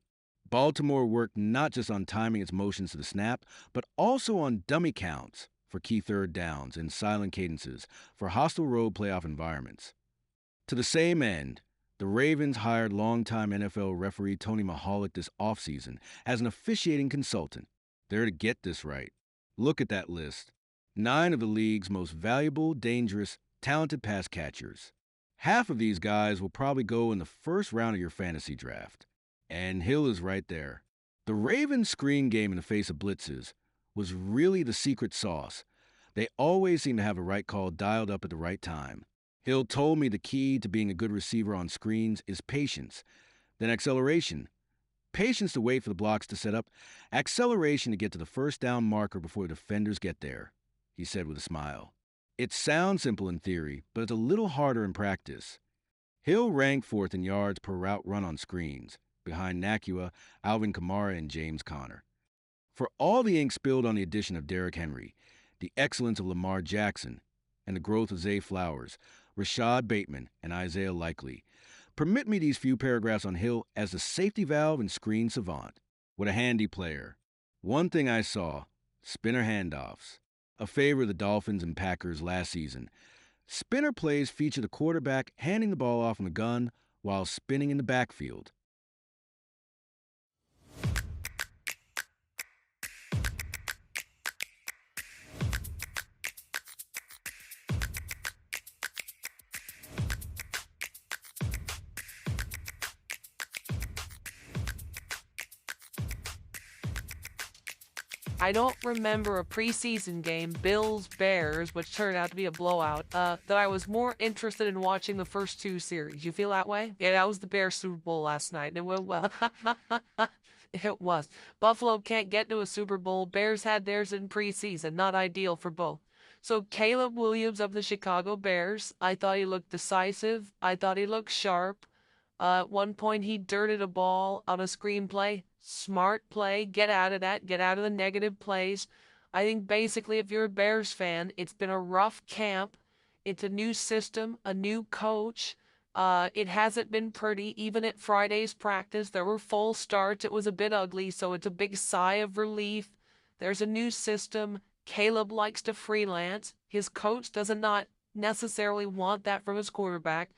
Baltimore worked not just on timing its motions to the snap, but also on dummy counts for key third downs and silent cadences for hostile road playoff environments. To the same end, the Ravens hired longtime NFL referee Tony Mahalik this offseason as an officiating consultant. They're to get this right. Look at that list. 9 of the league's most valuable, dangerous, talented pass catchers. Half of these guys will probably go in the first round of your fantasy draft. And Hill is right there. The Ravens' screen game in the face of blitzes was really the secret sauce. They always seem to have a right call dialed up at the right time. Hill told me the key to being a good receiver on screens is patience, then acceleration. Patience to wait for the blocks to set up, acceleration to get to the first down marker before the defenders get there, he said with a smile. It sounds simple in theory, but it's a little harder in practice. Hill ranked 4th in yards per route run on screens, behind Nakua, Alvin Kamara, and James Conner. For all the ink spilled on the addition of Derrick Henry, the excellence of Lamar Jackson, and the growth of Zay Flowers, Rashad Bateman, and Isaiah Likely, permit me these few paragraphs on Hill as the safety valve and screen savant. What a handy player. One thing I saw, spinner handoffs, a favor of the Dolphins and Packers last season. Spinner plays feature the quarterback handing the ball off in the gun while spinning in the backfield. I don't remember a preseason game, Bills-Bears, which turned out to be a blowout, that I was more interested in watching the first 2 series. You feel that way? Yeah, that was the Bears Super Bowl last night. It went well. It was. Buffalo can't get to a Super Bowl. Bears had theirs in preseason. Not ideal for both. So Caleb Williams of the Chicago Bears, I thought he looked decisive. I thought he looked sharp. At one point, he dirted a ball on a screenplay. Smart play. Get out of that. Get out of the negative plays. I think basically, if you're a Bears fan, it's been a rough camp. It's a new system, a new coach. It hasn't been pretty. Even at Friday's practice, there were full starts. It was a bit ugly, so it's a big sigh of relief. There's a new system. Caleb likes to freelance. His coach does not necessarily want that from his quarterback.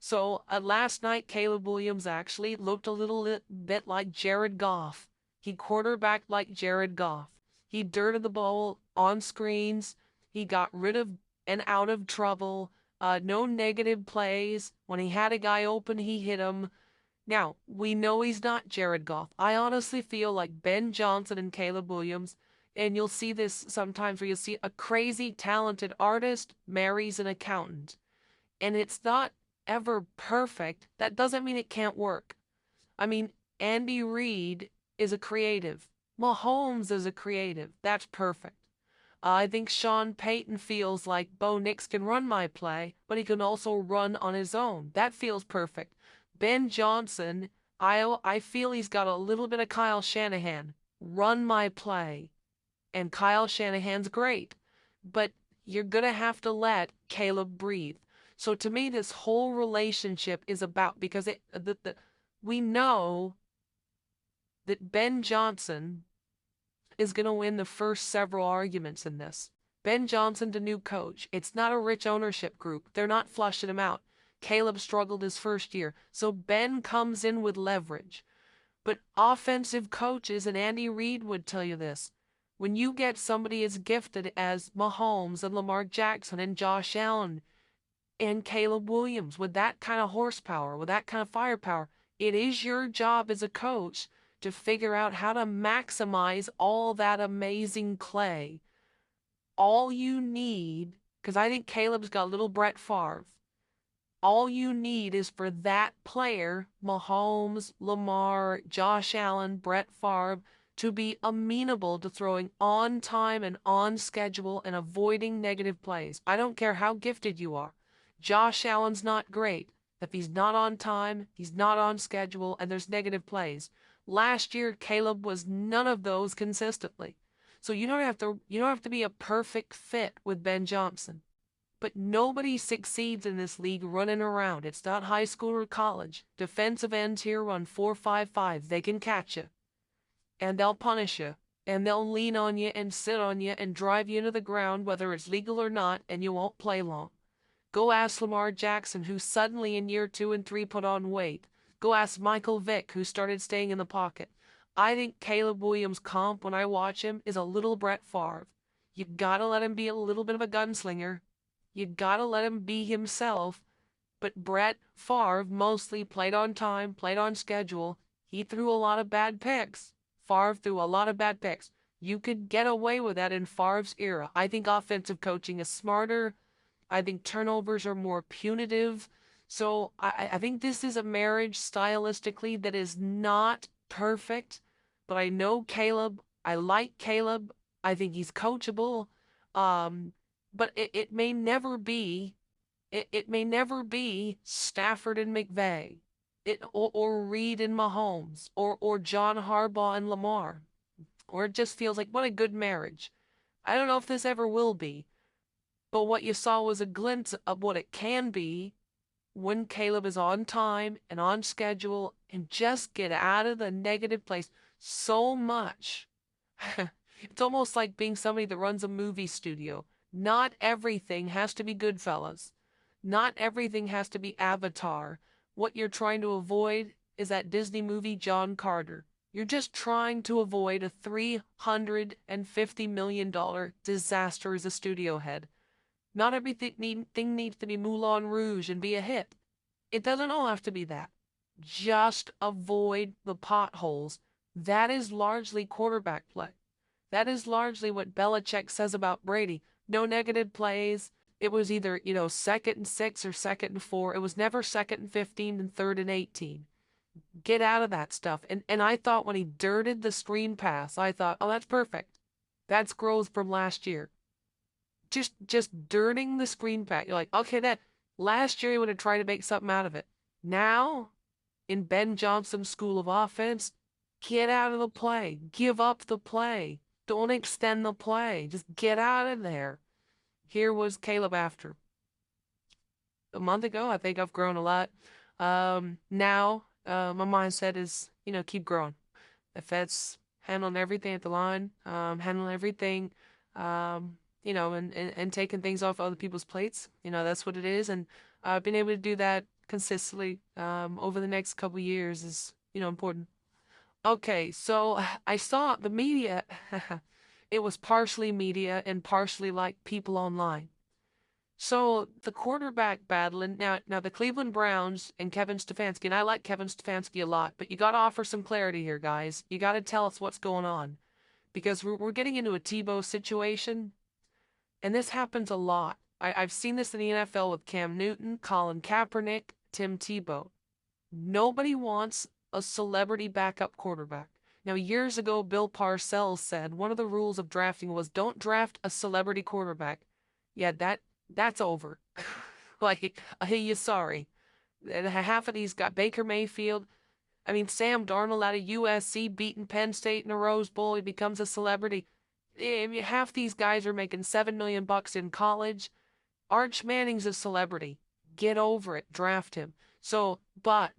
So last night, Caleb Williams actually looked a little bit like Jared Goff. He quarterbacked like Jared Goff. He dirted the ball on screens. He got rid of and out of trouble. No negative plays. When he had a guy open, he hit him. Now, we know he's not Jared Goff. I honestly feel like Ben Johnson and Caleb Williams, and you'll see this sometimes where you'll see a crazy talented artist marries an accountant. And it's not ever perfect. That doesn't mean it can't work. I mean, Andy Reid is a creative. Mahomes is a creative. That's perfect. I think Sean Payton feels like Bo Nix can run my play, but he can also run on his own. That feels perfect. Ben Johnson, I feel he's got a little bit of Kyle Shanahan. Run my play. And Kyle Shanahan's great. But you're going to have to let Caleb breathe. So to me, this whole relationship is about, because We know that Ben Johnson is going to win the first several arguments in this. Ben Johnson, the new coach. It's not a rich ownership group. They're not flushing him out. Caleb struggled his first year. So Ben comes in with leverage. But offensive coaches, and Andy Reid would tell you this, when you get somebody as gifted as Mahomes and Lamar Jackson and Josh Allen and Caleb Williams with that kind of horsepower, with that kind of firepower, it is your job as a coach to figure out how to maximize all that amazing clay. All you need, because I think Caleb's got little Brett Favre, all you need is for that player, Mahomes, Lamar, Josh Allen, Brett Favre, to be amenable to throwing on time and on schedule and avoiding negative plays. I don't care how gifted you are. Josh Allen's not great. If he's not on time, he's not on schedule, and there's negative plays. Last year, Caleb was none of those consistently. So you don't have to be a perfect fit with Ben Johnson. But nobody succeeds in this league running around. It's not high school or college. Defensive ends here run 4.55. They can catch you. And they'll punish you. And they'll lean on you and sit on you and drive you into the ground, whether it's legal or not, and you won't play long. Go ask Lamar Jackson, who suddenly in year 2 and 3 put on weight. Go ask Michael Vick, who started staying in the pocket. I think Caleb Williams' comp, when I watch him, is a little Brett Favre. You gotta let him be a little bit of a gunslinger. You gotta let him be himself. But Brett Favre mostly played on time, played on schedule. He threw a lot of bad picks. Favre threw a lot of bad picks. You could get away with that in Favre's era. I think offensive coaching is smarter. I think turnovers are more punitive. So I think this is a marriage stylistically that is not perfect. But I know Caleb. I like Caleb. I think he's coachable. But it may never be, it may never be Stafford and McVay, or Reed and Mahomes, or John Harbaugh and Lamar, or it just feels like what a good marriage. I don't know if this ever will be, but what you saw was a glimpse of what it can be when Caleb is on time and on schedule and just get out of the negative place so much. It's almost like being somebody that runs a movie studio. Not everything has to be Goodfellas. Not everything has to be Avatar. What you're trying to avoid is that Disney movie John Carter. You're just trying to avoid a $350 million disaster as a studio head. Not everything needs to be Moulin Rouge and be a hit. It doesn't all have to be that. Just avoid the potholes. That is largely quarterback play. That is largely what Belichick says about Brady. No negative plays. It was either, 2nd and 6 or 2nd and 4. It was never 2nd and 15 and 3rd and 18. Get out of that stuff. And I thought when he dirted the screen pass, I thought, oh, that's perfect. That's growth from last year. Just dirting the screen pass. You're like, okay, that last year he would have tried to make something out of it. Now, in Ben Johnson's school of offense, get out of the play. Give up the play. Don't extend the play. Just get out of there. Here was Caleb after. A month ago, I think I've grown a lot. Now, my mindset is, keep growing. If that's handling everything at the line, handling everything, and taking things off other people's plates, that's what it is. And being able to do that consistently over the next couple of years is, important. Okay, so I saw the media. It was partially media and partially like people online. So the quarterback battle, and now the Cleveland Browns and Kevin Stefanski, and I like Kevin Stefanski a lot, but you got to offer some clarity here, guys. You got to tell us what's going on, because we're getting into a Tebow situation, and this happens a lot. I've seen this in the NFL with Cam Newton, Colin Kaepernick, Tim Tebow. Nobody wants a celebrity backup quarterback. Now, years ago, Bill Parcells said one of the rules of drafting was don't draft a celebrity quarterback. Yeah, that's over. Like, you sorry. Half of these got Baker Mayfield. I mean, Sam Darnold out of USC beating Penn State in a Rose Bowl. He becomes a celebrity. Half these guys are making $7 million in college. Arch Manning's a celebrity. Get over it. Draft him. So, but,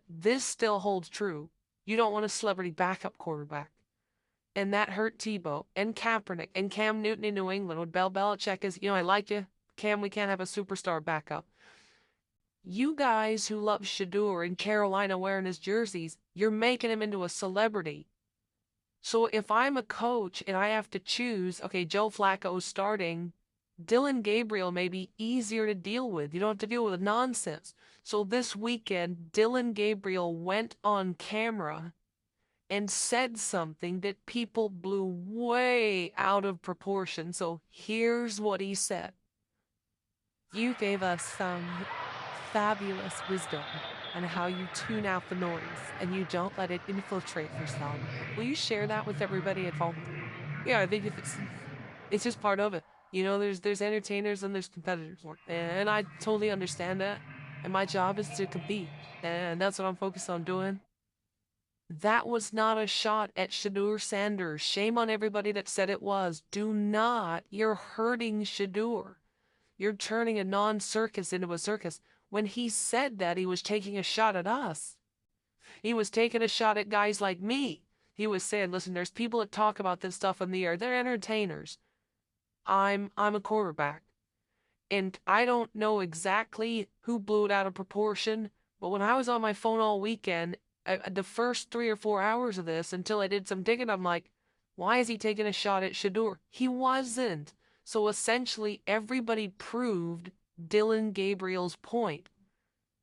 this still holds true. You don't want a celebrity backup quarterback. And that hurt Tebow and Kaepernick and Cam Newton in New England when Bill Belichick is, I like you. Cam, we can't have a superstar backup. You guys who love Shador in Carolina wearing his jerseys, you're making him into a celebrity. So if I'm a coach and I have to choose, okay, Joe Flacco's starting, Dylan Gabriel may be easier to deal with. You don't have to deal with the nonsense. So this weekend, Dylan Gabriel went on camera and said something that people blew way out of proportion. So here's what he said. You gave us some fabulous wisdom on how you tune out the noise and you don't let it infiltrate your sound. Will you share that with everybody at home? Yeah, I think it's just part of it. There's entertainers and there's competitors, and I totally understand that. And my job is to compete, and that's what I'm focused on doing. That was not a shot at Shador Sanders. Shame on everybody that said it was. Do not. You're hurting Shador. You're turning a non-circus into a circus. When he said that, he was taking a shot at us. He was taking a shot at guys like me. He was saying, listen, there's people that talk about this stuff in the air. They're entertainers. I'm a quarterback. And I don't know exactly who blew it out of proportion, but when I was on my phone all weekend, the first 3 or 4 hours of this, until I did some digging, I'm like, why is he taking a shot at Shador? He wasn't. So essentially, everybody proved Dylan Gabriel's point,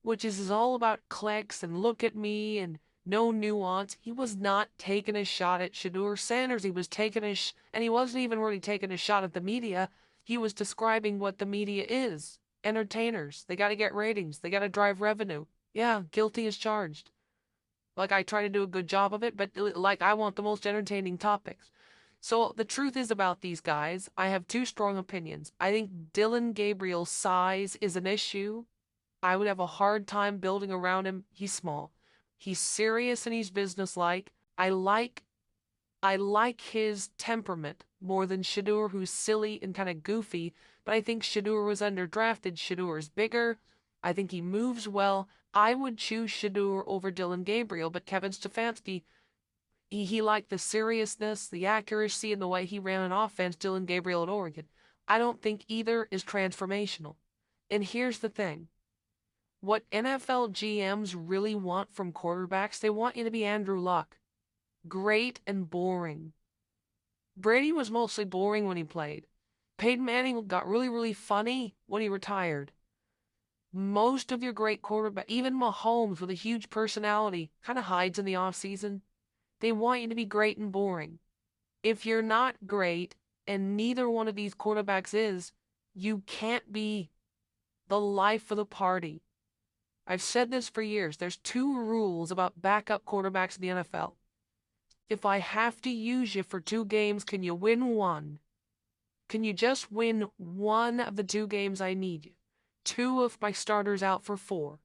which is all about clicks and look at me and no nuance. He was not taking a shot at Shador Sanders. He was taking and he wasn't even really taking a shot at the media. He was describing what the media is. Entertainers. They got to get ratings. They got to drive revenue. Yeah, guilty as charged. Like, I try to do a good job of it, but like, I want the most entertaining topics. So the truth is about these guys, I have two strong opinions. I think Dylan Gabriel's size is an issue. I would have a hard time building around him. He's small. He's serious and he's businesslike. I like his temperament more than Shador, who's silly and kind of goofy, but I think Shador was underdrafted. Shador is bigger. I think he moves well. I would choose Shador over Dylan Gabriel, but Kevin Stefanski, he liked the seriousness, the accuracy, and the way he ran an offense, Dylan Gabriel at Oregon. I don't think either is transformational. And here's the thing. What NFL GMs really want from quarterbacks, they want you to be Andrew Luck. Great and boring. Brady was mostly boring when he played. Peyton Manning got really, really funny when he retired. Most of your great quarterback, even Mahomes with a huge personality, kind of hides in the offseason. They want you to be great and boring. If you're not great, and neither one of these quarterbacks is, you can't be the life of the party. I've said this for years. There's two rules about backup quarterbacks in the NFL. If I have to use you for 2 games, can you win one? Can you just win one of the 2 games I need you? 2 of my starters out for 4.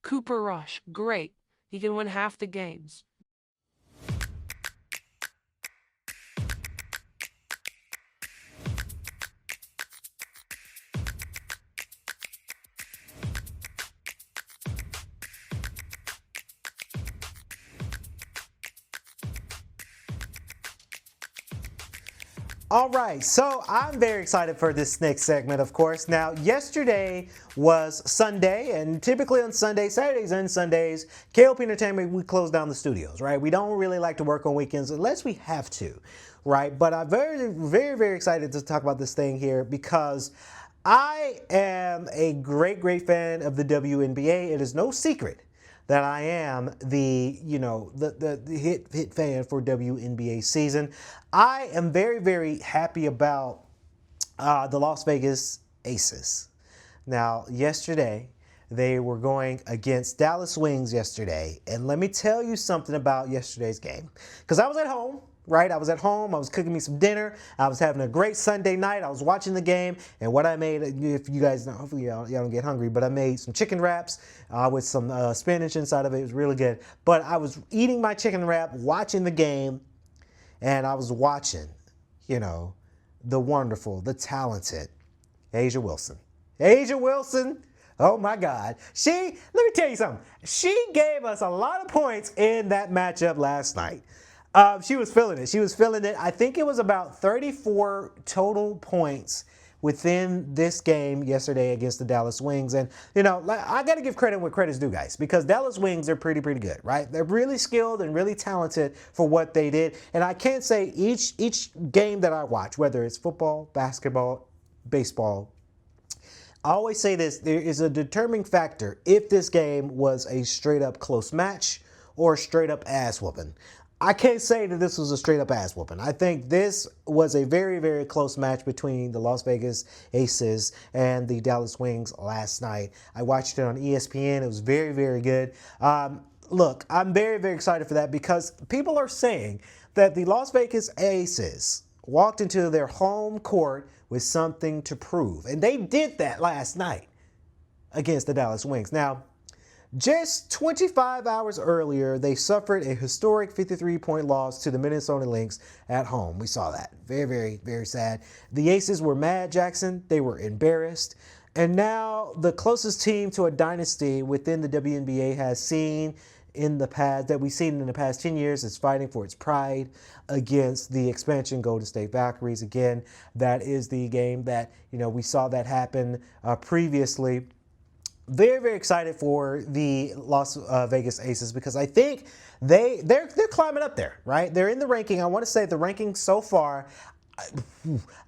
Cooper Rush, great. He can win half the games. All right, so I'm very excited for this next segment, of course. Now, yesterday was Sunday, and typically on Saturdays and Sundays, K.L.P. Entertainment, we close down the studios, right? We don't really like to work on weekends unless we have to, right? But I'm very, very, very excited to talk about this thing here because I am a great, great fan of the WNBA. It is no secret that I am the hit fan for WNBA season. I am very, very happy about the Las Vegas Aces. Now, yesterday, they were going against Dallas Wings yesterday. And let me tell you something about yesterday's game. Because I was at home, right? I was at home. I was cooking me some dinner. I was having a great Sunday night. I was watching the game. And what I made, if you guys know, hopefully y'all don't get hungry, but I made some chicken wraps with some spinach inside of it. It was really good. But I was eating my chicken wrap, watching the game, and I was watching, the wonderful, the talented A'ja Wilson. A'ja Wilson Oh my God. Let me tell you something. She gave us a lot of points in that matchup last night. She was feeling it. She was feeling it. I think it was about 34 total points within this game yesterday against the Dallas Wings. And, I got to give credit where credit's due, guys, because Dallas Wings are pretty good, right? They're really skilled and really talented for what they did. And I can't say each game that I watch, whether it's football, basketball, baseball, I always say this, there is a determining factor if this game was a straight up close match or a straight up ass whooping. I can't say that this was a straight up ass whooping. I think this was a very close match between the Las Vegas Aces and the Dallas Wings last night. I watched it on ESPN. It was very good. Look, I'm very excited for that because people are saying that the Las Vegas Aces walked into their home court with something to prove. And they did that last night against the Dallas Wings. Now, just 25 hours earlier, they suffered a historic 53-point loss to the Minnesota Lynx at home. We saw that. Very sad. The Aces were mad, Jackson. They were embarrassed. And now the closest team to a dynasty within the WNBA has seen that we've seen in the past 10 years is fighting for its pride against the expansion Golden State Valkyries. Again, that is the game that, we saw that happen previously. Very excited for the Las Vegas Aces because I think they're climbing up there, right? They're in the ranking. I want to say the ranking so far,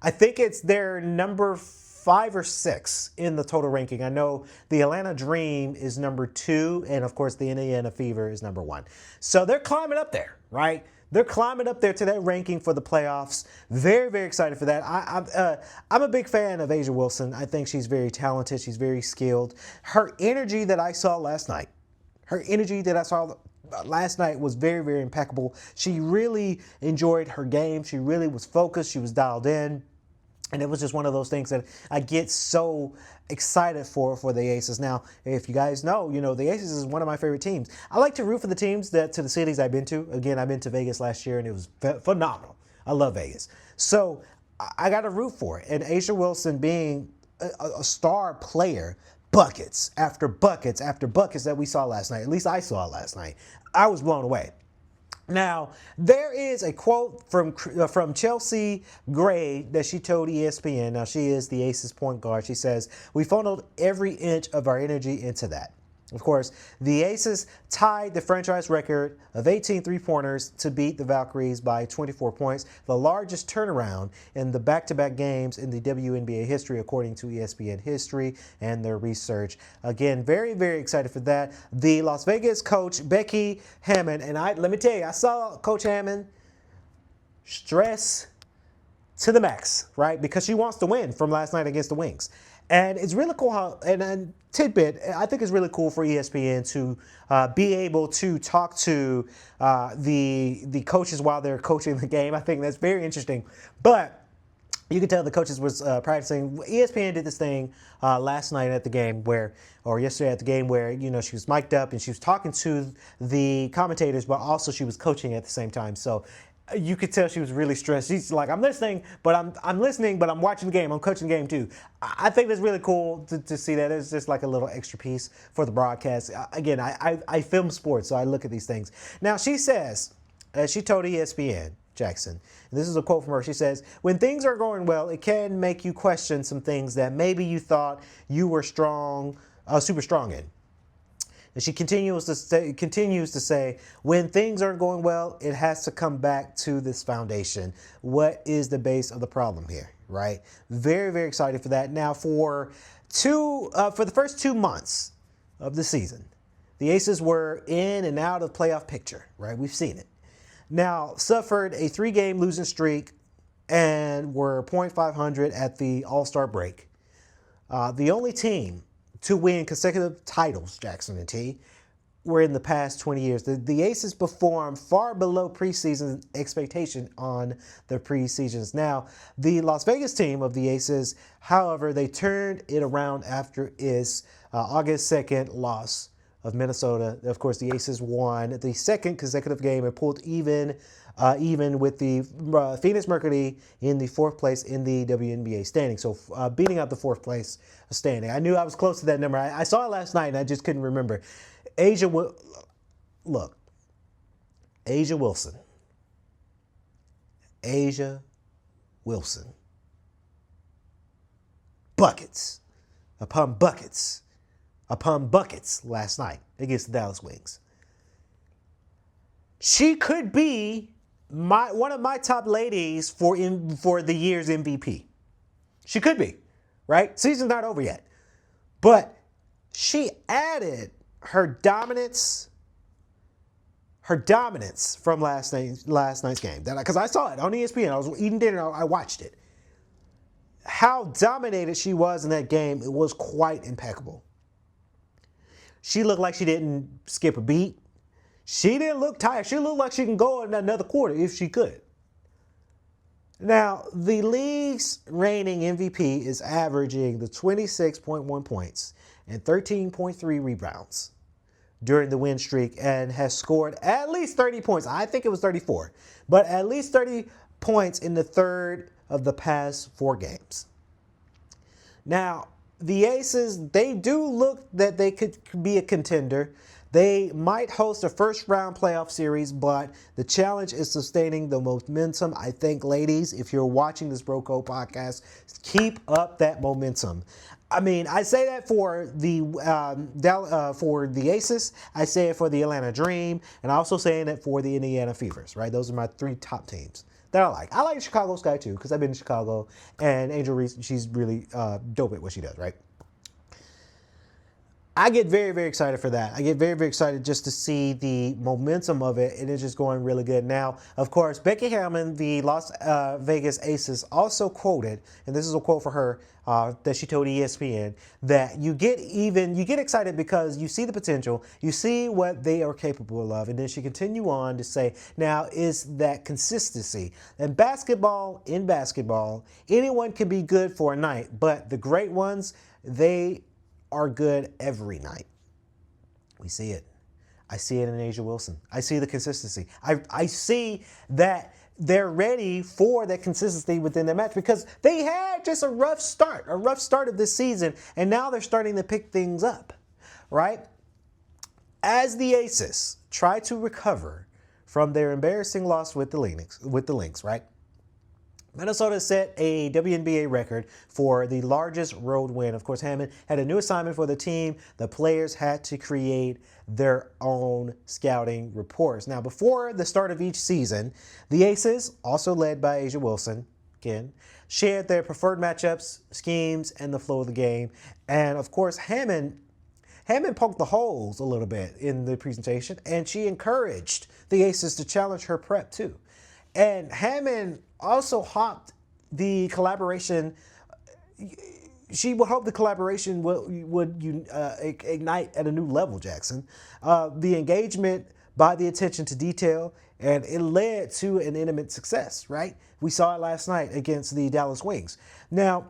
I think it's their number 5 or 6 in the total ranking. I know the Atlanta Dream is number 2, and of course the Indiana Fever is number 1. So they're climbing up there, right? They're climbing up there to that ranking for the playoffs. Very excited for that. I'm a big fan of Asia Wilson. I think she's very talented. She's very skilled. Her energy that I saw last night was very impeccable. She really enjoyed her game. She really was focused. She was dialed in. And it was just one of those things that I get so excited for the Aces. Now, if you guys know, the Aces is one of my favorite teams. I like to root for the teams to the cities I've been to. Again, I've been to Vegas last year, and it was phenomenal. I love Vegas. So I got to root for it. And Asia Wilson being a star player, buckets after buckets after buckets that we saw last night. At least I saw it last night. I was blown away. Now, there is a quote from Chelsea Gray that she told ESPN. Now, she is the Aces point guard. She says, "We funneled every inch of our energy into that." Of course, the Aces tied the franchise record of 18 three-pointers to beat the Valkyries by 24 points, the largest turnaround in the back-to-back games in the WNBA history, according to ESPN history and their research. Again, very excited for that. The Las Vegas coach, Becky Hammond, and let me tell you, I saw Coach Hammond stress to the max, right? Because she wants to win from last night against the Wings. And it's really cool how, and tidbit, I think it's really cool for ESPN to be able to talk to the coaches while they're coaching the game. I think that's very interesting. But you can tell the coaches was practicing. ESPN did this thing last night at the game or yesterday at the game where, she was mic'd up and she was talking to the commentators, but also she was coaching at the same time. So you could tell she was really stressed. She's like, I'm listening, but I'm watching the game. I'm coaching the game too. I think that's really cool to see that. It's just like a little extra piece for the broadcast. Again, I film sports, so I look at these things. Now, she says, she told ESPN, Jackson, and this is a quote from her. She says, "When things are going well, it can make you question some things that maybe you thought you were super strong in." And she continues to say, when things aren't going well, it has to come back to this foundation. What is the base of the problem here, right? Very excited for that. Now, for the first 2 months of the season, the Aces were in and out of playoff picture, right? We've seen it. Now, suffered a 3-game losing streak and were .500 at the All-Star break. The only team to win consecutive titles, Jackson and T, were in the past 20 years. The Aces performed far below preseason expectation on the preseasons. Now, the Las Vegas team of the Aces, however, they turned it around after its August 2nd loss of Minnesota. Of course, the Aces won the second consecutive game and pulled even with the Phoenix Mercury in the fourth place in the WNBA standing. So beating out the fourth place standing. I knew I was close to that number. I saw it last night and I just couldn't remember. Asia Wilson. Asia Wilson. Buckets upon buckets upon buckets last night against the Dallas Wings. She could be one of my top ladies for the year's MVP. She could be, right? Season's not over yet. But she added her dominance from last night's game. Because I saw it on ESPN. I was eating dinner. I watched it. How dominated she was in that game, it was quite impeccable. She looked like she didn't skip a beat. She didn't look tired. She looked like she can go in another quarter if she could. Now, the league's reigning MVP is averaging the 26.1 points and 13.3 rebounds during the win streak and has scored at least 30 points. I think it was 34, but at least 30 points in the third of the past 4 games. Now, the Aces, they do look that they could be a contender. They might host a first-round playoff series, but the challenge is sustaining the momentum. I think, ladies, if you're watching this Bro Code podcast, keep up that momentum. I mean, I say that for the Aces. I say it for the Atlanta Dream, and I'm also saying it for the Indiana Fevers. Right? Those are my 3 top teams that I like. I like Chicago Sky too because I've been in Chicago, and Angel Reese, she's really dope at what she does. Right? I get very, very excited for that. I get very, very excited just to see the momentum of it, and it's just going really good. Now, of course, Becky Hammond, the Las Vegas Aces, also quoted, and this is a quote for her that she told ESPN, that you get excited because you see the potential, you see what they are capable of, and then she continued on to say, now is that consistency. And in basketball, anyone can be good for a night, but the great ones, they are good every night. We see it. I see it in Asia Wilson. I see the consistency. I see that they're ready for that consistency within their match because they had just a rough start of this season, and now they're starting to pick things up, right? As the Aces try to recover from their embarrassing loss with the Lynx, right? Minnesota set a WNBA record for the largest road win. Of course, Hammond had a new assignment for the team. The players had to create their own scouting reports. Now, before the start of each season, the Aces, also led by Asia Wilson, again, shared their preferred matchups, schemes, and the flow of the game. And of course, Hammond poked the holes a little bit in the presentation, and she encouraged the Aces to challenge her prep too. And Hammond also hoped the collaboration. She would hope the collaboration would ignite at a new level, Jackson. The engagement by the attention to detail, and it led to an intimate success, right? We saw it last night against the Dallas Wings. Now,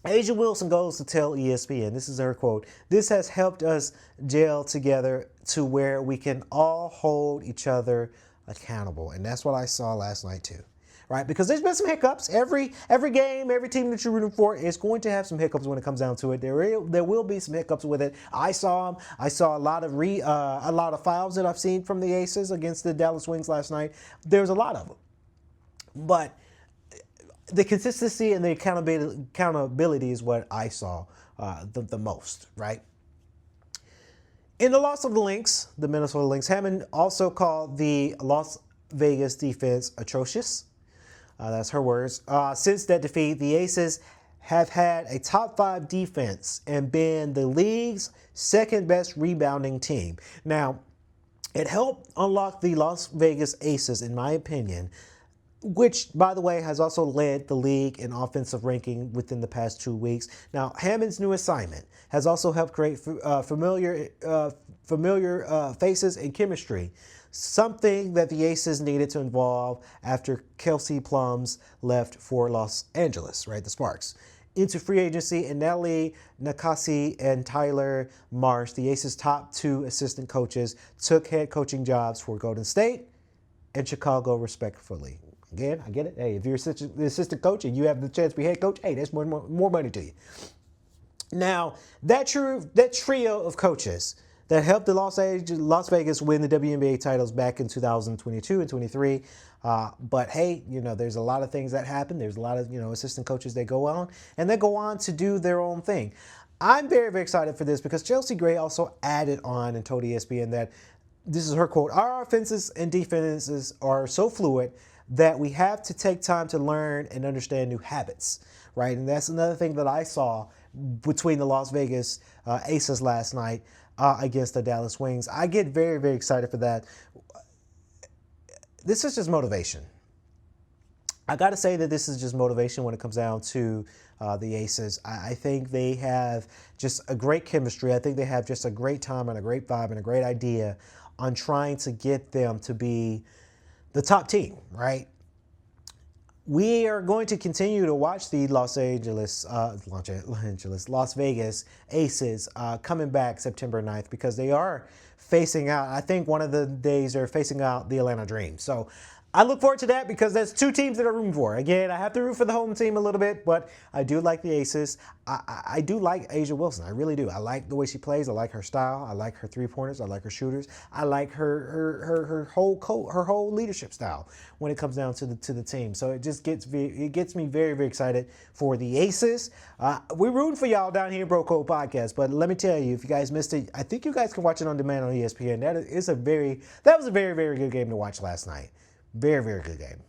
Asia Wilson goes to tell ESPN, this is her quote, "This has helped us gel together to where we can all hold each other accountable." And that's what I saw last night too, right? Because there's been some hiccups. Every game, every team that you're rooting for is going to have some hiccups when it comes down to it. There will be some hiccups with it. I saw them. I saw a lot of fouls that I've seen from the Aces against the Dallas Wings last night. There's a lot of them, but the consistency and the accountability is what I saw the most, right? In the loss of the Lynx, the Minnesota Lynx, Hammond also called the Las Vegas defense atrocious. That's her words. Since that defeat, the Aces have had a top 5 defense and been the league's second best rebounding team. Now, it helped unlock the Las Vegas Aces, in my opinion, which, by the way, has also led the league in offensive ranking within the past 2 weeks. Now, Hammond's new assignment has also helped create familiar faces and chemistry, something that the Aces needed to involve after Kelsey Plums left for Los Angeles, right, the Sparks. into free agency, and Nelly Nakasi and Tyler Marsh, the Aces' top 2 assistant coaches, took head coaching jobs for Golden State and Chicago, respectfully. Again, I get it. Hey, if you're the assistant coach and you have the chance to be head coach, hey, that's more money to you. Now, that trio of coaches that helped the Las Vegas win the WNBA titles back in 2022 and 23. But hey, there's a lot of things that happen. There's a lot of, assistant coaches that go on, and they go on to do their own thing. I'm very, very excited for this because Chelsea Gray also added on and told ESPN that, this is her quote, "Our offenses and defenses are so fluid that we have to take time to learn and understand new habits," right? And that's another thing that I saw between the Las Vegas Aces last night against the Dallas Wings. I get very, very excited for that. This is just motivation. I got to say that this is just motivation when it comes down to the Aces. I think they have just a great chemistry. I think they have just a great time and a great vibe and a great idea on trying to get them to be the top team, right? We are going to continue to watch the Las Vegas Aces coming back September 9th because they are facing out, I think one of the days they're facing out the Atlanta Dream. So I look forward to that because there's 2 teams that are rooting for. Again, I have to root for the home team a little bit, but I do like the Aces. I do like A'ja Wilson. I really do. I like the way she plays. I like her style. I like her 3-pointers. I like her shooters. I like her whole leadership style when it comes down to the team. So it just gets me very, very excited for the Aces. We're rooting for y'all down here at Bro Code Podcast, but let me tell you, if you guys missed it, I think you guys can watch it on demand on ESPN. That was a very, very good game to watch last night. Very, very good game.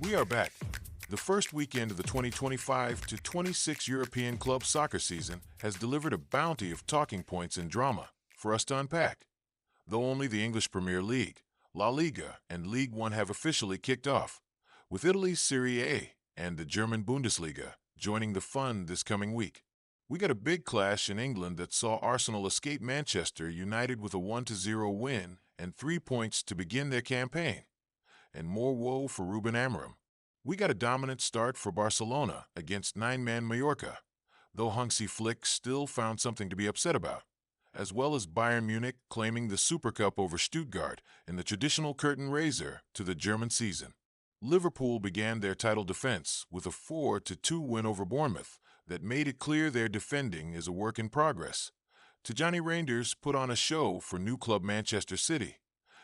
We are back. The first weekend of the 2025 to 26 European club soccer season has delivered a bounty of talking points and drama for us to unpack. Though only the English Premier League, La Liga, and League One have officially kicked off, with Italy's Serie A and the German Bundesliga joining the fun this coming week. We got a big clash in England that saw Arsenal escape Manchester United with a 1-0 win and 3 points to begin their campaign. And more woe for Ruben Amorim. We got a dominant start for Barcelona against 9-man Mallorca, though Hansi Flick still found something to be upset about, as well as Bayern Munich claiming the Super Cup over Stuttgart in the traditional curtain raiser to the German season. Liverpool began their title defense with a 4-2 win over Bournemouth that made it clear their defending is a work in progress. Tijani Reinders put on a show for new club Manchester City,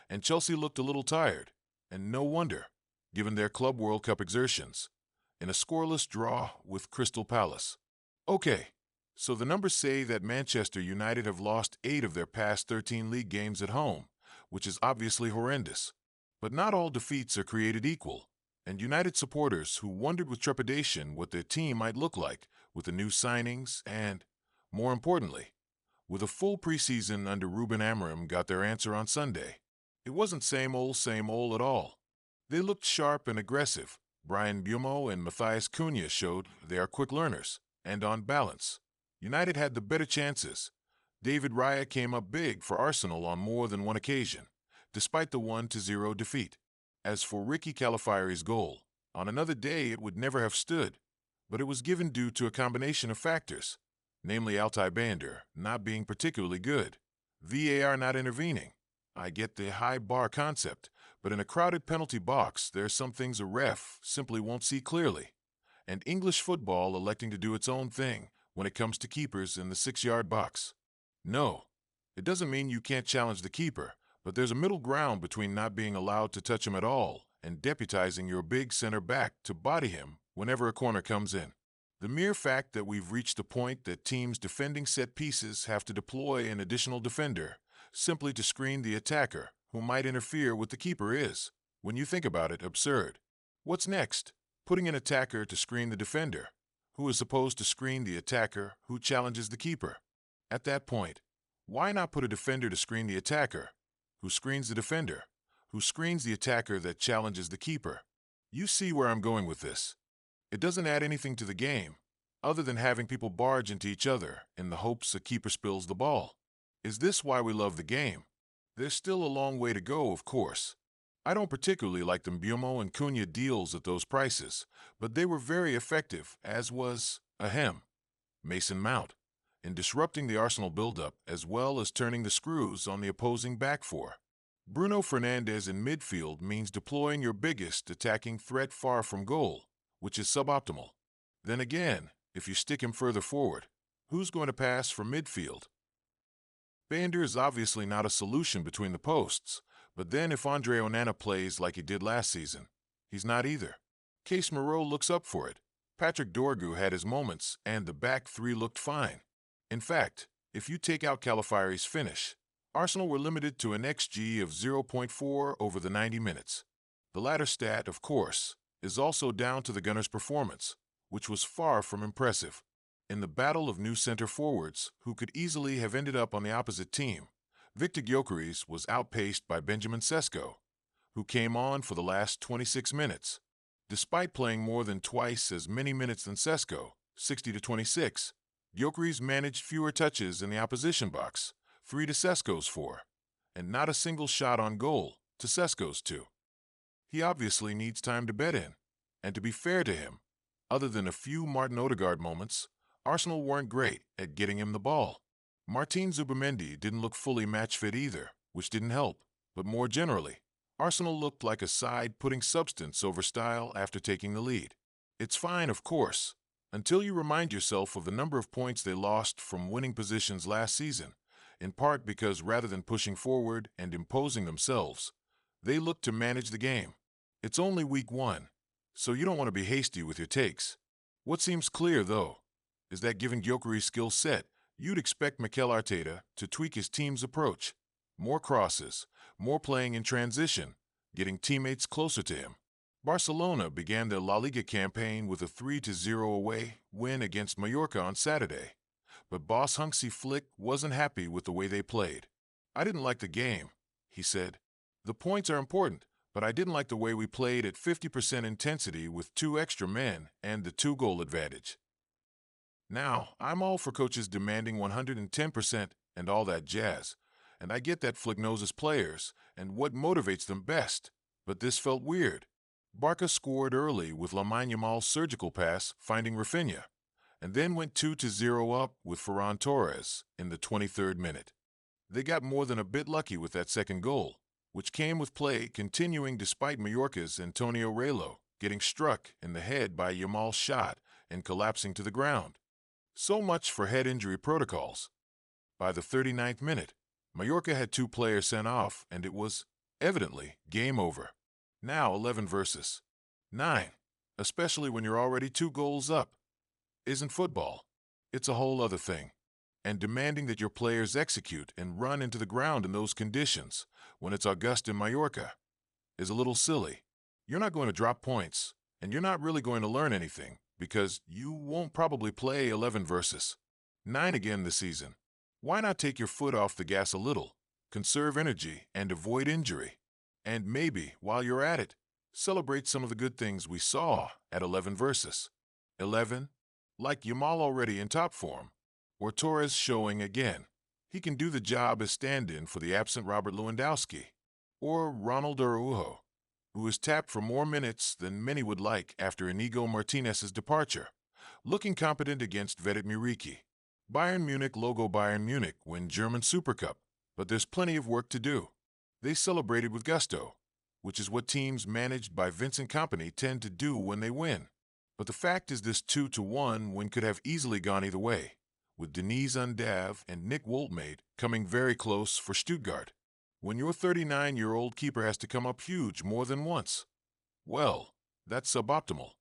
and Chelsea looked a little tired, and no wonder, given their Club World Cup exertions, in a scoreless draw with Crystal Palace. Okay, so the numbers say that Manchester United have lost 8 of their past 13 league games at home, which is obviously horrendous. But not all defeats are created equal, and United supporters who wondered with trepidation what their team might look like with the new signings and, more importantly, with a full preseason under Ruben Amorim got their answer on Sunday. It wasn't same old at all. They looked sharp and aggressive. Brian Bumo and Matthias Cunha showed they are quick learners, and on balance, United had the better chances. David Raya came up big for Arsenal on more than one occasion, despite the 1-0 defeat. As for Ricky Calafari's goal, on another day it would never have stood, but it was given due to a combination of factors, namely Altay Bander not being particularly good, VAR not intervening. I get the high bar concept, but in a crowded penalty box, there are some things a ref simply won't see clearly, and English football electing to do its own thing when it comes to keepers in the 6-yard box. No, it doesn't mean you can't challenge the keeper, but there's a middle ground between not being allowed to touch him at all and deputizing your big center back to body him whenever a corner comes in. The mere fact that we've reached the point that teams defending set pieces have to deploy an additional defender simply to screen the attacker who might interfere with the keeper is, when you think about it, absurd. What's next? Putting an attacker to screen the defender, who is supposed to screen the attacker who challenges the keeper. At that point, why not put a defender to screen the attacker, who screens the defender, who screens the attacker that challenges the keeper? You see where I'm going with this. It doesn't add anything to the game, other than having people barge into each other in the hopes a keeper spills the ball. Is this why we love the game? There's still a long way to go, of course. I don't particularly like the Mbumo and Cunha deals at those prices, but they were very effective, as was, Mason Mount, in disrupting the Arsenal build-up as well as turning the screws on the opposing back four. Bruno Fernandes in midfield means deploying your biggest attacking threat far from goal, which is suboptimal. Then again, if you stick him further forward, who's going to pass from midfield? Bender is obviously not a solution between the posts, but then if Andre Onana plays like he did last season, he's not either. Case Moreau looks up for it. Patrick Dorgu had his moments, and the back three looked fine. In fact, if you take out Calafari's finish, Arsenal were limited to an XG of 0.4 over the 90 minutes. The latter stat, of course, is also down to the Gunners' performance, which was far from impressive. In the battle of new center forwards, who could easily have ended up on the opposite team, Victor Gyökeres was outpaced by Benjamin Sesko, who came on for the last 26 minutes. Despite playing more than twice as many minutes than Sesko, 60 to 26, Gyökeres managed fewer touches in the opposition box, 3 to Sesko's 4, and not a single shot on goal to Sesko's 2. He obviously needs time to bed in, and to be fair to him, other than a few Martin Odegaard moments, Arsenal weren't great at getting him the ball. Martin Zubimendi didn't look fully match fit either, which didn't help, but more generally, Arsenal looked like a side putting substance over style after taking the lead. It's fine, of course, until you remind yourself of the number of points they lost from winning positions last season, in part because rather than pushing forward and imposing themselves, they looked to manage the game. It's only week 1, so you don't want to be hasty with your takes. What seems clear, though, is that given Gyökeres' skill set, you'd expect Mikel Arteta to tweak his team's approach. More crosses, more playing in transition, getting teammates closer to him. Barcelona began their La Liga campaign with a 3-0 away win against Mallorca on Saturday, but boss Hansi Flick wasn't happy with the way they played. "I didn't like the game," he said. "The points are important, but I didn't like the way we played at 50% intensity with 2 extra men and the 2-goal advantage." Now, I'm all for coaches demanding 110% and all that jazz, and I get that Flick knows his players and what motivates them best, but this felt weird. Barca scored early with Lamine Yamal's surgical pass finding Rafinha, and then went 2-0 up with Ferran Torres in the 23rd minute. They got more than a bit lucky with that second goal, which came with play continuing despite Mallorca's Antonio Reylo getting struck in the head by Yamal's shot and collapsing to the ground. So much for head injury protocols. By the 39th minute, Mallorca had 2 players sent off, and it was, evidently, game over. Now 11 versus 9, especially when you're already 2 goals up, isn't football. It's a whole other thing. And demanding that your players execute and run into the ground in those conditions, when it's August in Mallorca, is a little silly. You're not going to drop points, and you're not really going to learn anything, because you won't probably play 11 versus 9 again this season. Why not take your foot off the gas a little, conserve energy, and avoid injury? And maybe, while you're at it, celebrate some of the good things we saw at 11 versus 11, like Yamal already in top form, or Torres showing again. He can do the job as stand-in for the absent Robert Lewandowski, or Ronald Araujo, who is tapped for more minutes than many would like after Inigo Martinez's departure, looking competent against Vedat Muriqi. Bayern Munich logo Bayern Munich win German Super Cup, but there's plenty of work to do. They celebrated with gusto, which is what teams managed by Vincent Kompany tend to do when they win. But the fact is this 2-1 win could have easily gone either way, with Deniz Undav and Nick Woltmade coming very close for Stuttgart. When your 39-year-old keeper has to come up huge more than once, well, that's suboptimal,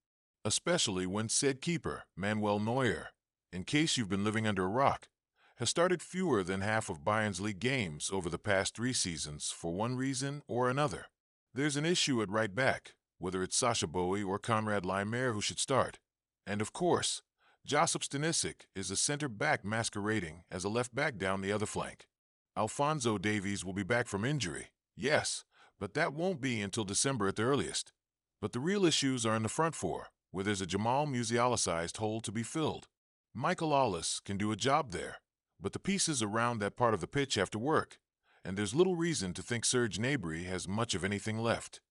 especially when said keeper, Manuel Neuer, in case you've been living under a rock, has started fewer than half of Bayern's league games over the past 3 seasons for one reason or another. There's an issue at right back, whether it's Sasha Bowie or Konrad Laimer who should start. And of course, Josip Stanisic is a center back masquerading as a left back down the other flank. Alphonso Davies will be back from injury, yes, but that won't be until December at the earliest. But the real issues are in the front four, where there's a Jamal Musiala-sized hole to be filled. Michael Ollis can do a job there, but the pieces around that part of the pitch have to work, and there's little reason to think Serge Gnabry has much of anything left.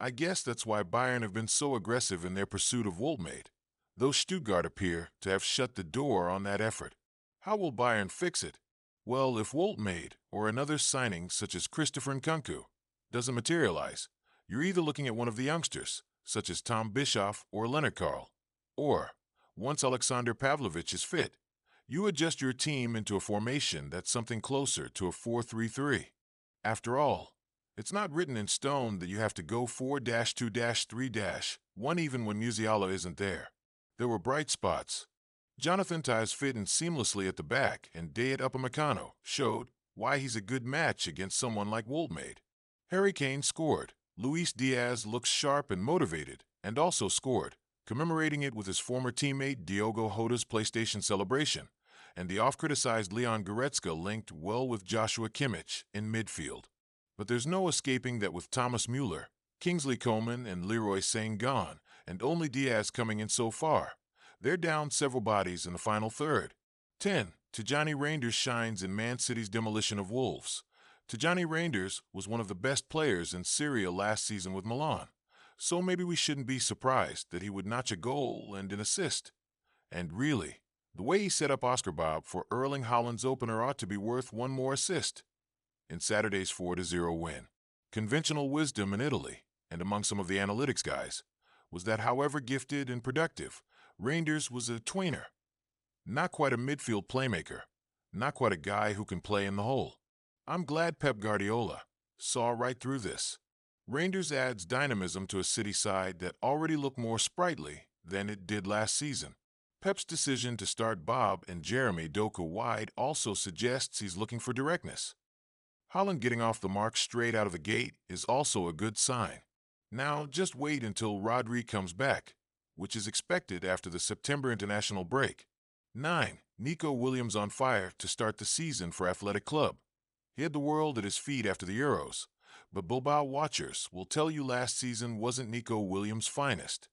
I guess that's why Bayern have been so aggressive in their pursuit of Woltmade, though Stuttgart appear to have shut the door on that effort. How will Bayern fix it? Well, if Woltmade or another signing such as Christopher Nkunku doesn't materialize, you're either looking at one of the youngsters, such as Tom Bischoff or Leonard Carl, or, once Alexander Pavlovich is fit, you adjust your team into a formation that's something closer to a 4-3-3. After all, it's not written in stone that you have to go 4-2-3-1 even when Musiala isn't there. There were bright spots. Jonathan Tah's fit in seamlessly at the back, and Dayot Upamecano showed why he's a good match against someone like Woltmade. Harry Kane scored. Luis Diaz looks sharp and motivated, and also scored, commemorating it with his former teammate Diogo Jota's PlayStation celebration, and the oft-criticized Leon Goretzka linked well with Joshua Kimmich in midfield. But there's no escaping that with Thomas Mueller, Kingsley Coman, and Leroy Sane gone, and only Diaz coming in so far, they're down several bodies in the final third. 10. Tijani Reinders shines in Man City's demolition of Wolves. Tijani Reinders was one of the best players in Syria last season with Milan, so maybe we shouldn't be surprised that he would notch a goal and an assist. And really, the way he set up Oscar Bob for Erling Haaland's opener ought to be worth one more assist in Saturday's 4-0 win. Conventional wisdom in Italy, and among some of the analytics guys, was that however gifted and productive, Reinders was a tweener. Not quite a midfield playmaker, not quite a guy who can play in the hole. I'm glad Pep Guardiola saw right through this. Reinders adds dynamism to a City side that already looked more sprightly than it did last season. Pep's decision to start Bob and Jeremy Doku wide also suggests he's looking for directness. Haaland getting off the mark straight out of the gate is also a good sign. Now just wait until Rodri comes back, which is expected after the September international break. 9. Nico Williams on fire to start the season for Athletic Club. He had the world at his feet after the Euros, but Bilbao watchers will tell you last season wasn't Nico Williams' finest.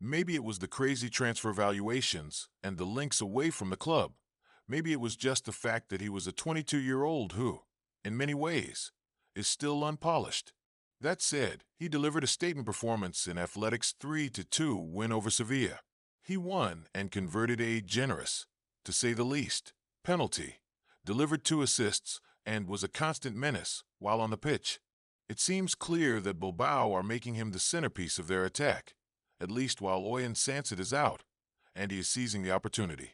Maybe it was the crazy transfer valuations and the links away from the club. Maybe it was just the fact that he was a 22-year-old who, in many ways, is still unpolished. That said, he delivered a statement performance in Athletic's 3-2 win over Sevilla. He won and converted a generous, to say the least, penalty, delivered 2 assists, and was a constant menace while on the pitch. It seems clear that Bilbao are making him the centerpiece of their attack, at least while Oyan Sanset is out, and he is seizing the opportunity.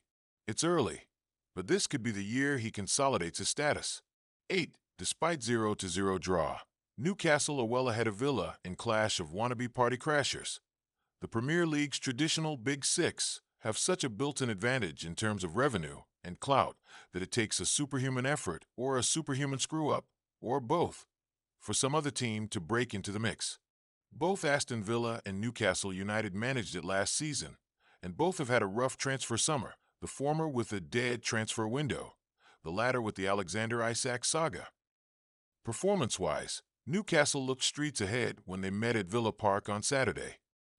It's early, but this could be the year he consolidates his status. 8. Despite 0-0 draw, Newcastle are well ahead of Villa in clash of wannabe party crashers. The Premier League's traditional Big Six have such a built-in advantage in terms of revenue and clout that it takes a superhuman effort or a superhuman screw-up, or both, for some other team to break into the mix. Both Aston Villa and Newcastle United managed it last season, and both have had a rough transfer summer, the former with a dead transfer window, the latter with the Alexander Isak saga. Performance-wise, Newcastle looked streets ahead when they met at Villa Park on Saturday.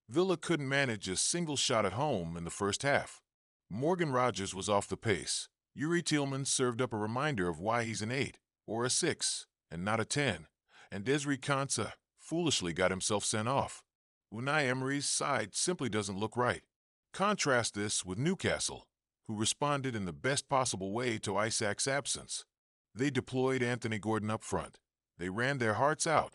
Villa couldn't manage a single shot at home in the first half. Morgan Rogers was off the pace. Yuri Tielemans served up a reminder of why he's an 8 or a 6 and not a 10, and Desri Konsa foolishly got himself sent off. Unai Emery's side simply doesn't look right. Contrast this with Newcastle, who responded in the best possible way to Isak's absence. They deployed Anthony Gordon up front. They ran their hearts out.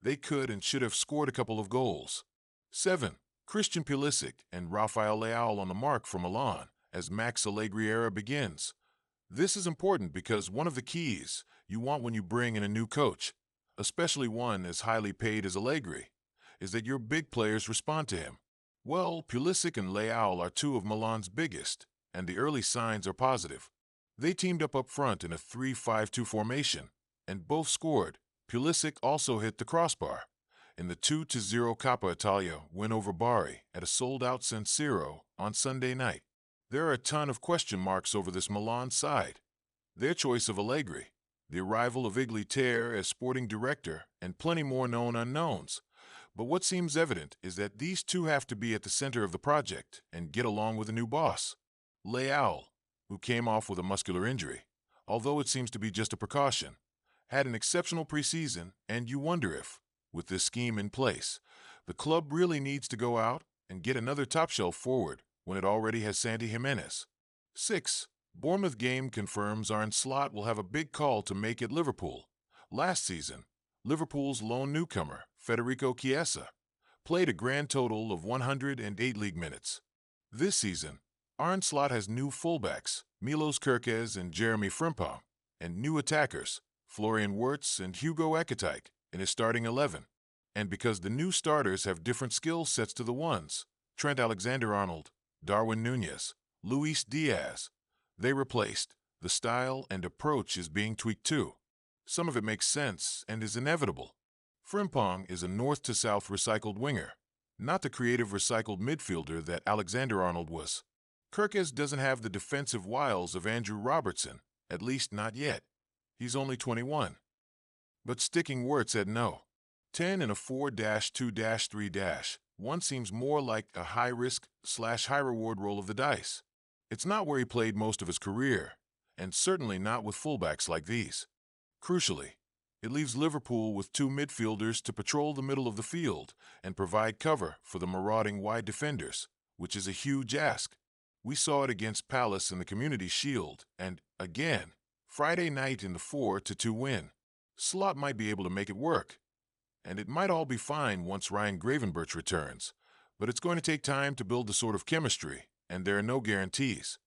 They could and should have scored a couple of goals. 7. Christian Pulisic and Rafael Leao on the mark for Milan as Max Allegri era begins. This is important because one of the keys you want when you bring in a new coach, especially one as highly paid as Allegri, is that your big players respond to him. Well, Pulisic and Leao are 2 of Milan's biggest, and the early signs are positive. They teamed up front in a 3-5-2 formation, and both scored. Pulisic also hit the crossbar in the 2-0 Coppa Italia win over Bari at a sold-out San Siro on Sunday night. There are a ton of question marks over this Milan side. Their choice of Allegri, the arrival of Iglitare as sporting director, and plenty more known unknowns. But what seems evident is that these two have to be at the center of the project and get along with a new boss, Leal, who came off with a muscular injury, although it seems to be just a precaution, had an exceptional preseason, and you wonder if, with this scheme in place, the club really needs to go out and get another top-shelf forward when it already has Sandy Jimenez. 6. Bournemouth game confirms Arne Slot will have a big call to make at Liverpool. Last season, Liverpool's lone newcomer, Federico Chiesa, played a grand total of 108 league minutes. This season, Arne Slot has new fullbacks, Milos Kerkez and Jeremy Frimpong, and new attackers, Florian Wirtz and Hugo Ekitike, in his starting 11. And because the new starters have different skill sets to the ones, Trent Alexander-Arnold, Darwin Núñez, Luis Diaz, they replaced, the style and approach is being tweaked too. Some of it makes sense and is inevitable. Frimpong is a north-to-south recycled winger, not the creative recycled midfielder that Alexander-Arnold was. Kerkez doesn't have the defensive wiles of Andrew Robertson, at least not yet. He's only 21. But sticking Wirtz at no. 10 and a 4-2-3-1 seems more like a high-risk/high-reward roll of the dice. It's not where he played most of his career, and certainly not with fullbacks like these. Crucially, it leaves Liverpool with two midfielders to patrol the middle of the field and provide cover for the marauding wide defenders, which is a huge ask. We saw it against Palace in the Community Shield, and, again, Friday night in the 4-2 win. Slot might be able to make it work, and it might all be fine once Ryan Gravenberch returns, but it's going to take time to build the sort of chemistry, and there are no guarantees.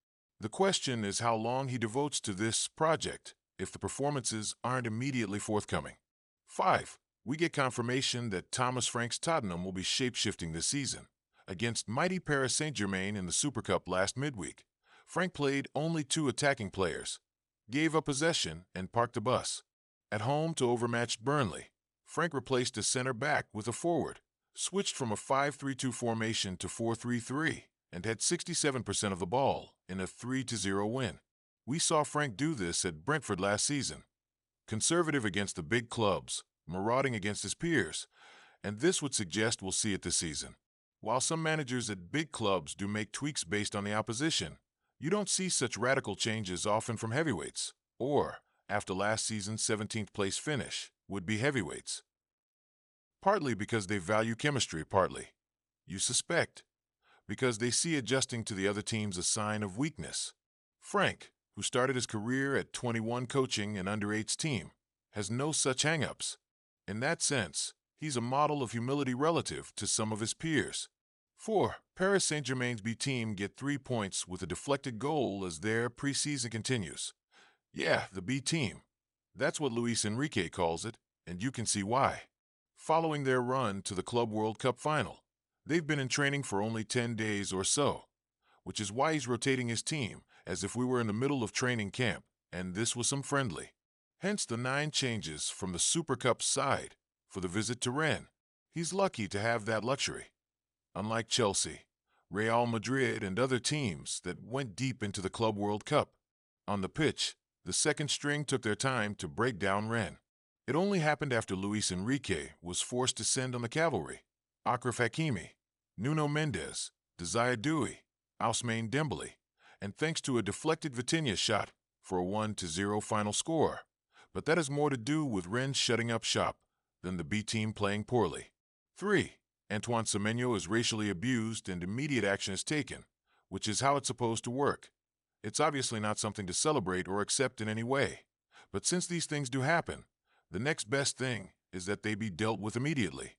The question is how long he devotes to this project if the performances aren't immediately forthcoming. 5. We get confirmation that Thomas Frank's Tottenham will be shape-shifting this season. Against mighty Paris Saint-Germain in the Super Cup last midweek, Frank played only 2 attacking players, gave up possession, and parked the bus. At home to overmatched Burnley, Frank replaced a center-back with a forward, switched from a 5-3-2 formation to 4-3-3, and had 67% of the ball in a 3-0 win. We saw Frank do this at Brentford last season. Conservative against the big clubs, marauding against his peers, and this would suggest we'll see it this season. While some managers at big clubs do make tweaks based on the opposition, you don't see such radical changes often from heavyweights, or, after last season's 17th place finish, would-be heavyweights. Partly because they value chemistry, partly, you suspect, because they see adjusting to the other teams a sign of weakness. Frank, who started his career at 21 coaching an under-8s team, has no such hang-ups. In that sense, he's a model of humility relative to some of his peers. 4. Paris Saint-Germain's B team get 3 points with a deflected goal as their preseason continues. Yeah, the B team. That's what Luis Enrique calls it, and you can see why. Following their run to the Club World Cup final, they've been in training for only 10 days or so, which is why he's rotating his team as if we were in the middle of training camp, and this was some friendly. Hence the 9 changes from the Super Cup side for the visit to Rennes. He's lucky to have that luxury. Unlike Chelsea, Real Madrid, and other teams that went deep into the Club World Cup, on the pitch, the second string took their time to break down Rennes. It only happened after Luis Enrique was forced to send on the cavalry Achraf Hakimi, Nuno Mendes, Desire Doué, Ousmane Dembélé, and thanks to a deflected Vitinha shot for a 1-0 final score. But that has more to do with Rennes shutting up shop than the B team playing poorly. 3. Antoine Semenyo is racially abused and immediate action is taken, which is how it's supposed to work. It's obviously not something to celebrate or accept in any way. But since these things do happen, the next best thing is that they be dealt with immediately.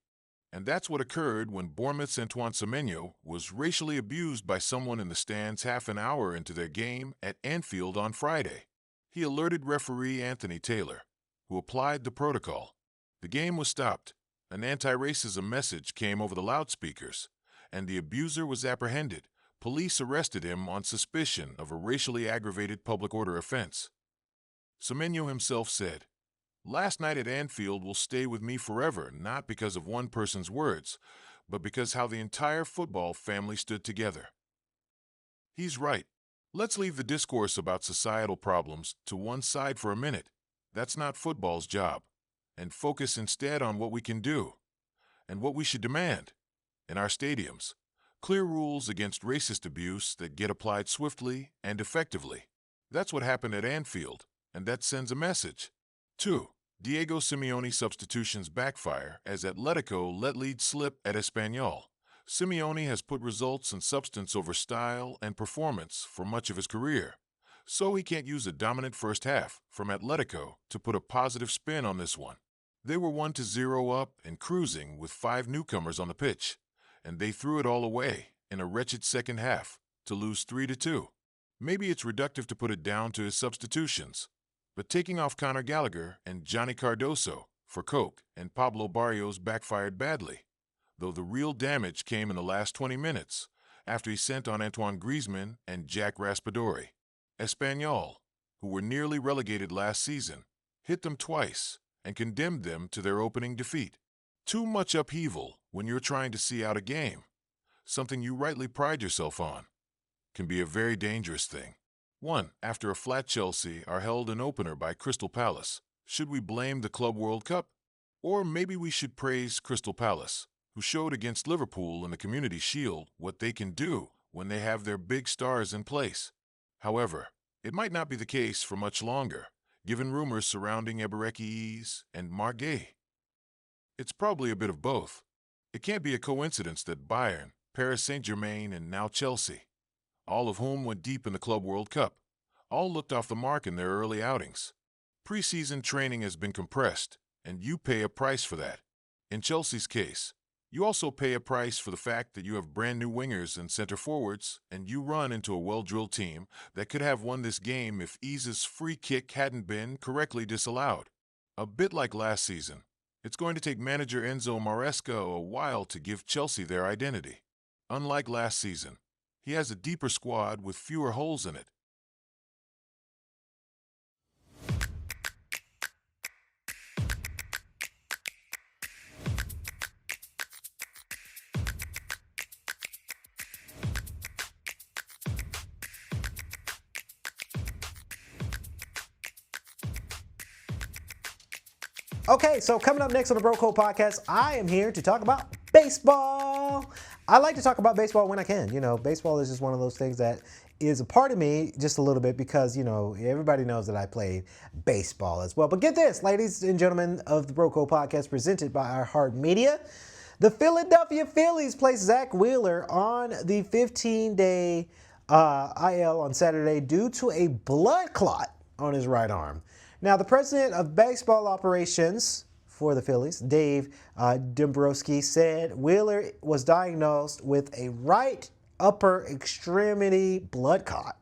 And that's what occurred when Bournemouth's Antoine Semenyo was racially abused by someone in the stands half an hour into their game at Anfield on Friday. He alerted referee Anthony Taylor, who applied the protocol. The game was stopped. An anti-racism message came over the loudspeakers, and the abuser was apprehended. Police arrested him on suspicion of a racially aggravated public order offense. Semenyo himself said, "Last night at Anfield will stay with me forever, not because of one person's words, but because how the entire football family stood together." He's right. Let's leave the discourse about societal problems to one side for a minute. That's not football's job. And focus instead on what we can do. and what we should demand. In our stadiums, clear rules against racist abuse that get applied swiftly and effectively. That's what happened at Anfield, and that sends a message. 2. Diego Simeone substitutions backfire as Atletico let lead slip at Espanyol. Simeone has put results and substance over style and performance for much of his career, so he can't use a dominant first half from Atletico to put a positive spin on this one. They were 1-0 up and cruising with 5 newcomers on the pitch, and they threw it all away in a wretched second half to lose 3-2. Maybe it's reductive to put it down to his substitutions, but taking off Conor Gallagher and Johnny Cardoso for Coke and Pablo Barrios backfired badly, though the real damage came in the last 20 minutes after he sent on Antoine Griezmann and Jack Raspadori. Espanyol, who were nearly relegated last season, hit them twice and condemned them to their opening defeat. Too much upheaval when you're trying to see out a game, something you rightly pride yourself on, can be a very dangerous thing. 1. After a flat Chelsea are held an opener by Crystal Palace, should we blame the Club World Cup? Or maybe we should praise Crystal Palace, who showed against Liverpool in the Community Shield what they can do when they have their big stars in place. However, it might not be the case for much longer, given rumors surrounding Eberechi's and Marguerite. It's probably a bit of both. It can't be a coincidence that Bayern, Paris Saint-Germain, and now Chelsea, all of whom went deep in the Club World Cup, all looked off the mark in their early outings. Preseason training has been compressed, and you pay a price for that. In Chelsea's case, you also pay a price for the fact that you have brand new wingers and center forwards, and you run into a well-drilled team that could have won this game if Iza's free kick hadn't been correctly disallowed. A bit like last season, it's going to take manager Enzo Maresca a while to give Chelsea their identity. Unlike last season, he has a deeper squad with fewer holes in it. Okay, so coming up next on the Bro Code Podcast, I am here to talk about baseball. I like to talk about baseball when I can. You know, baseball is just one of those things that is a part of me just a little bit because, you know, everybody knows that I play baseball as well. But get this, ladies and gentlemen of the Bro Code Podcast presented by our Heart Media. The Philadelphia Phillies placed Zach Wheeler on the 15-day IL on Saturday due to a blood clot on his right arm. Now, the president of baseball operations for the Phillies, Dave Dombrowski, said Wheeler was diagnosed with a right upper extremity blood clot,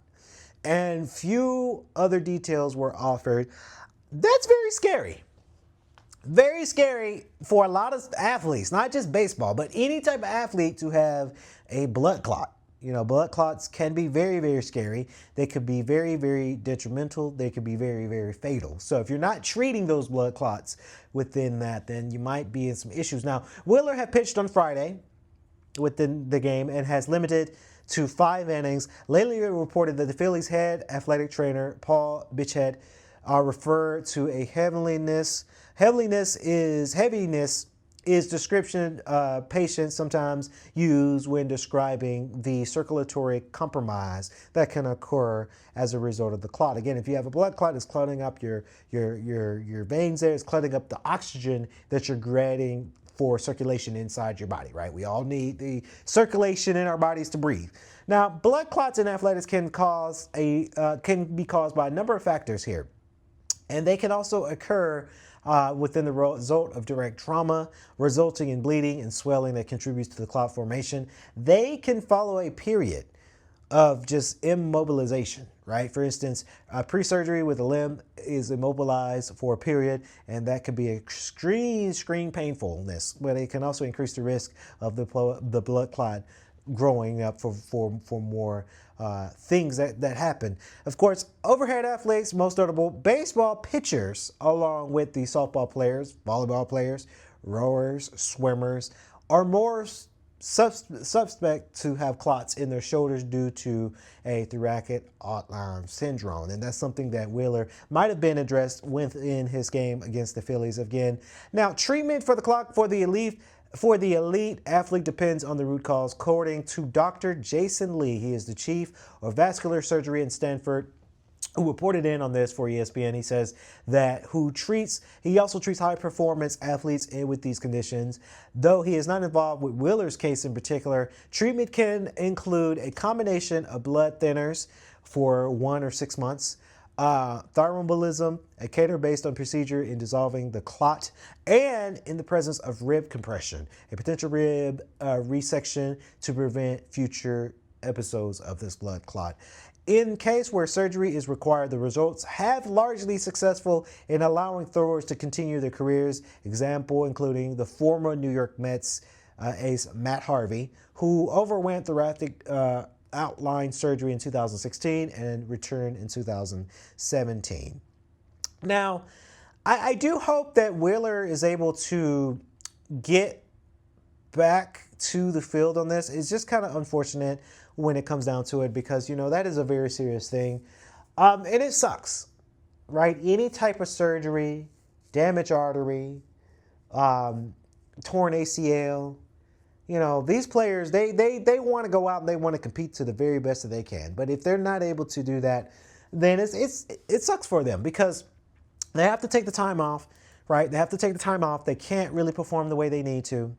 and few other details were offered. That's very scary. Very scary for a lot of athletes, not just baseball, but any type of athlete to have a blood clot. You know, blood clots can be very, very scary. They could be very, very detrimental. They could be very, very fatal. So if you're not treating those blood clots within that, then you might be in some issues. Now, Wheeler had pitched on Friday within the game and has limited to 5 innings. Lately, it reported that the Phillies' head athletic trainer, Paul Bichette, referred to a heaviness. Heaviness is description patients sometimes use when describing the circulatory compromise that can occur as a result of the clot. Again, if you have a blood clot, it's clogging up your veins there, it's clogging up the oxygen that you're getting for circulation inside your body, right? We all need the circulation in our bodies to breathe. Now, blood clots in athletics can be caused by a number of factors here, and they can also occur within the result of direct trauma, resulting in bleeding and swelling that contributes to the clot formation. They can follow a period of just immobilization, right? For instance, pre-surgery with a limb is immobilized for a period, and that could be extreme painfulness, but it can also increase the risk of the blood clot growing up for more things that happen. Of course, overhead athletes, most notable baseball pitchers, along with the softball players, volleyball players, rowers, swimmers, are more suspect to have clots in their shoulders due to a thoracic outline syndrome. And that's something that Wheeler might have been addressed within his game against the Phillies again. Now, treatment for the clot for the elite for the elite athlete depends on the root cause, according to Dr. Jason Lee. He is the chief of vascular surgery in Stanford, who reported in on this for ESPN. He says that he also treats high performance athletes with these conditions. Though he is not involved with Wheeler's case in particular, treatment can include a combination of blood thinners for 1 or 6 months, thromboembolism, a catheter-based on procedure in dissolving the clot, and in the presence of rib compression, a potential rib resection to prevent future episodes of this blood clot. In case where surgery is required, the results have largely successful in allowing throwers to continue their careers. Example including the former New York Mets ace Matt Harvey, who overwent thoracic outline surgery in 2016 and returned in 2017. Now, I do hope that Wheeler is able to get back to the field on this. It's just kind of unfortunate when it comes down to it because, that is a very serious thing. And it sucks, right? Any type of surgery, damaged artery, torn ACL, these players, they want to go out and they want to compete to the very best that they can. But if they're not able to do that, then it sucks for them because they have to take the time off, right? They have to take the time off. They can't really perform the way they need to.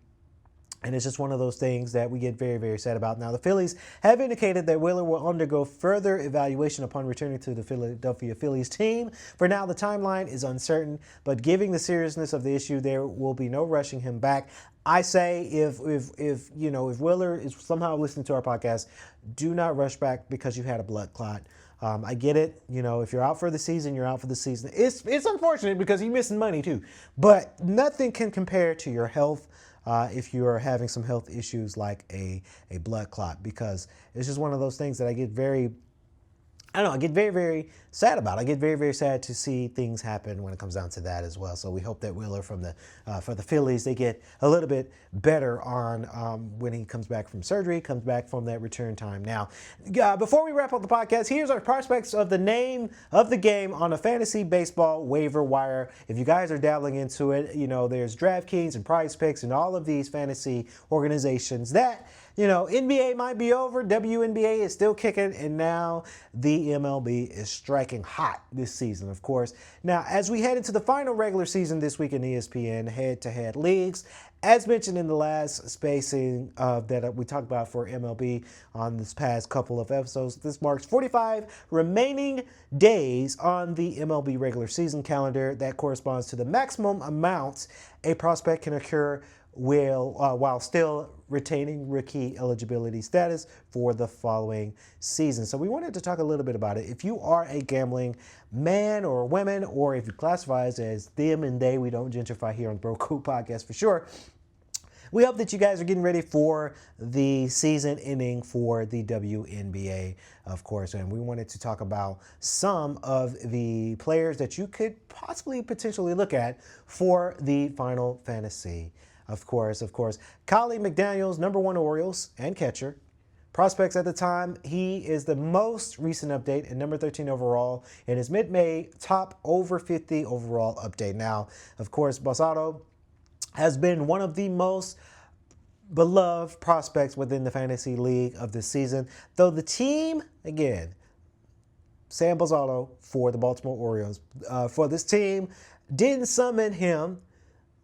And it's just one of those things that we get very, very sad about. Now, the Phillies have indicated that Wheeler will undergo further evaluation upon returning to the Philadelphia Phillies team. For now, the timeline is uncertain, but given the seriousness of the issue, there will be no rushing him back. I say if Wheeler is somehow listening to our podcast, do not rush back because you had a blood clot. I get it. If you're out for the season, you're out for the season. It's unfortunate because you're missing money too, but nothing can compare to your health. If you are having some health issues like a blood clot, because it's just one of those things that I get very, very sad about. I get very, very sad to see things happen when it comes down to that as well. So we hope that Wheeler for the Phillies, they get a little bit better on when he comes back from surgery, comes back from that return time. Now, before we wrap up the podcast, here's our prospects of the name of the game on a fantasy baseball waiver wire. If you guys are dabbling into it, there's DraftKings and Prize Picks and all of these fantasy organizations that, NBA might be over, WNBA is still kicking, and now the MLB is striking hot this season, of course. Now, as we head into the final regular season this week in ESPN head-to-head leagues, as mentioned in the last spacing that we talked about for MLB on this past couple of episodes, this marks 45 remaining days on the MLB regular season calendar. That corresponds to the maximum amount a prospect can occur while still retaining rookie eligibility status for the following season. So we wanted to talk a little bit about it. If you are a gambling man or woman, or if you classify as them and they, we don't gentrify here on Bro Cool Podcast for sure. We hope that you guys are getting ready for the season ending for the WNBA, of course. And we wanted to talk about some of the players that you could potentially look at for the Final Fantasy. Of course. Kylie McDaniels, #1 Orioles and catcher. Prospects at the time, he is the most recent update and number 13 overall in his mid-May top over 50 overall update. Now, of course, Basato has been one of the most beloved prospects within the fantasy league of this season. Though the team, again, Sam Basato for the Baltimore Orioles, for this team, didn't summon him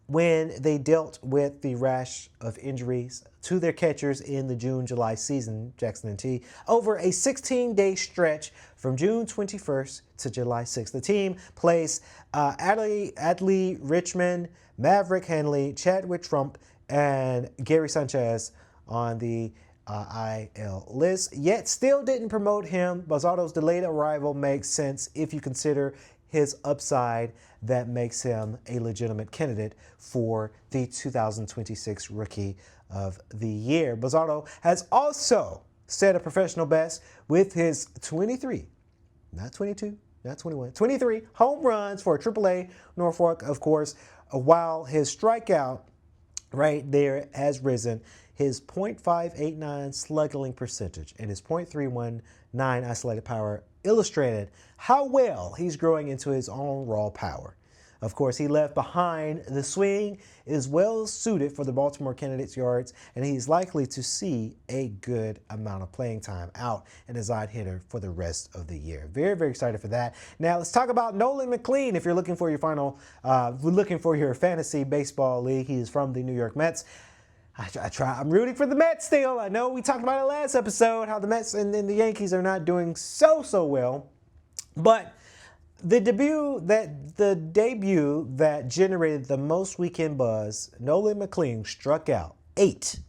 when they dealt with the rash of injuries to their catchers in the June-July season, Jackson and T, over a 16-day stretch from June 21st to July 6th. The team placed Adley Richmond, Maverick Henley, Chadwick Trump, and Gary Sanchez on the IL list, yet still didn't promote him. Basato's delayed arrival makes sense if you consider his upside that makes him a legitimate candidate for the 2026 Rookie of the Year. Basato has also set a professional best with his 23, not 22, not 21, 23 home runs for AAA Norfolk, of course, while his strikeout right there has risen. His .589 slugging percentage and his .319 isolated power illustrated how well he's growing into his own raw power. Of course, he left behind. The swing is well suited for the Baltimore candidates' yards, and he's likely to see a good amount of playing time out and as odd hitter for the rest of the year. Very, very excited for that. Now let's talk about Nolan McLean. If you're looking for your fantasy baseball league, he is from the New York Mets. I'm rooting for the Mets still. I know we talked about it last episode, how the Mets and the Yankees are not doing so well. But the debut that generated the most weekend buzz, Nolan McLean struck out 8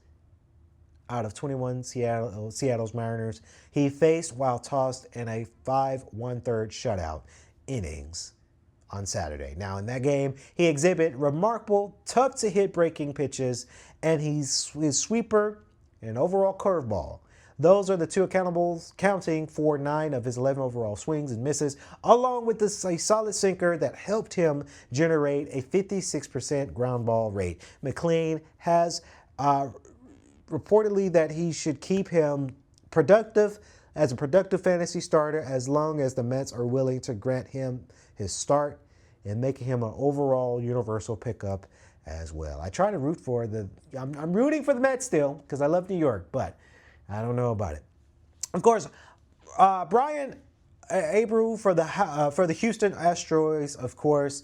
out of 21 Seattle's Mariners. He faced while tossed in a 5 1/3 shutout innings on Saturday. Now, in that game, he exhibited remarkable, tough-to-hit breaking pitches, and his sweeper and overall curveball. Those are the two accountables, counting for 9 of his 11 overall swings and misses, along with a solid sinker that helped him generate a 56% ground ball rate. McLean has reportedly that he should keep him productive as a productive fantasy starter as long as the Mets are willing to grant him his start and making him an overall universal pickup as well. I try to root for I'm rooting for the Mets still because I love New York, but I don't know about it. Of course, Brian Abreu for the Houston Astros, of course,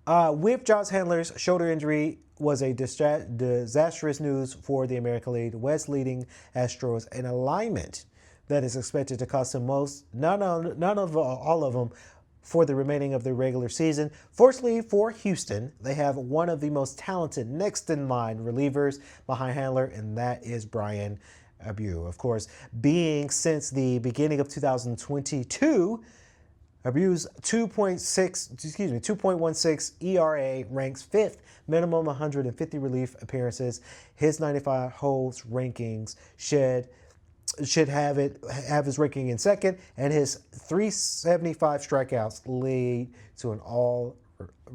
with Josh Handler's shoulder injury was a disastrous news for the American League West leading Astros, an alignment that is expected to cost him none of all of them for the remaining of the regular season. Fortunately for Houston, they have one of the most talented next-in-line relievers behind Handler, and that is Brian Abreu. Of course, being since the beginning of 2022, Abreu's 2.16 ERA ranks 5th, minimum 150 relief appearances. His 95 holds rankings should have his ranking in second, and his 375 strikeouts lead to an all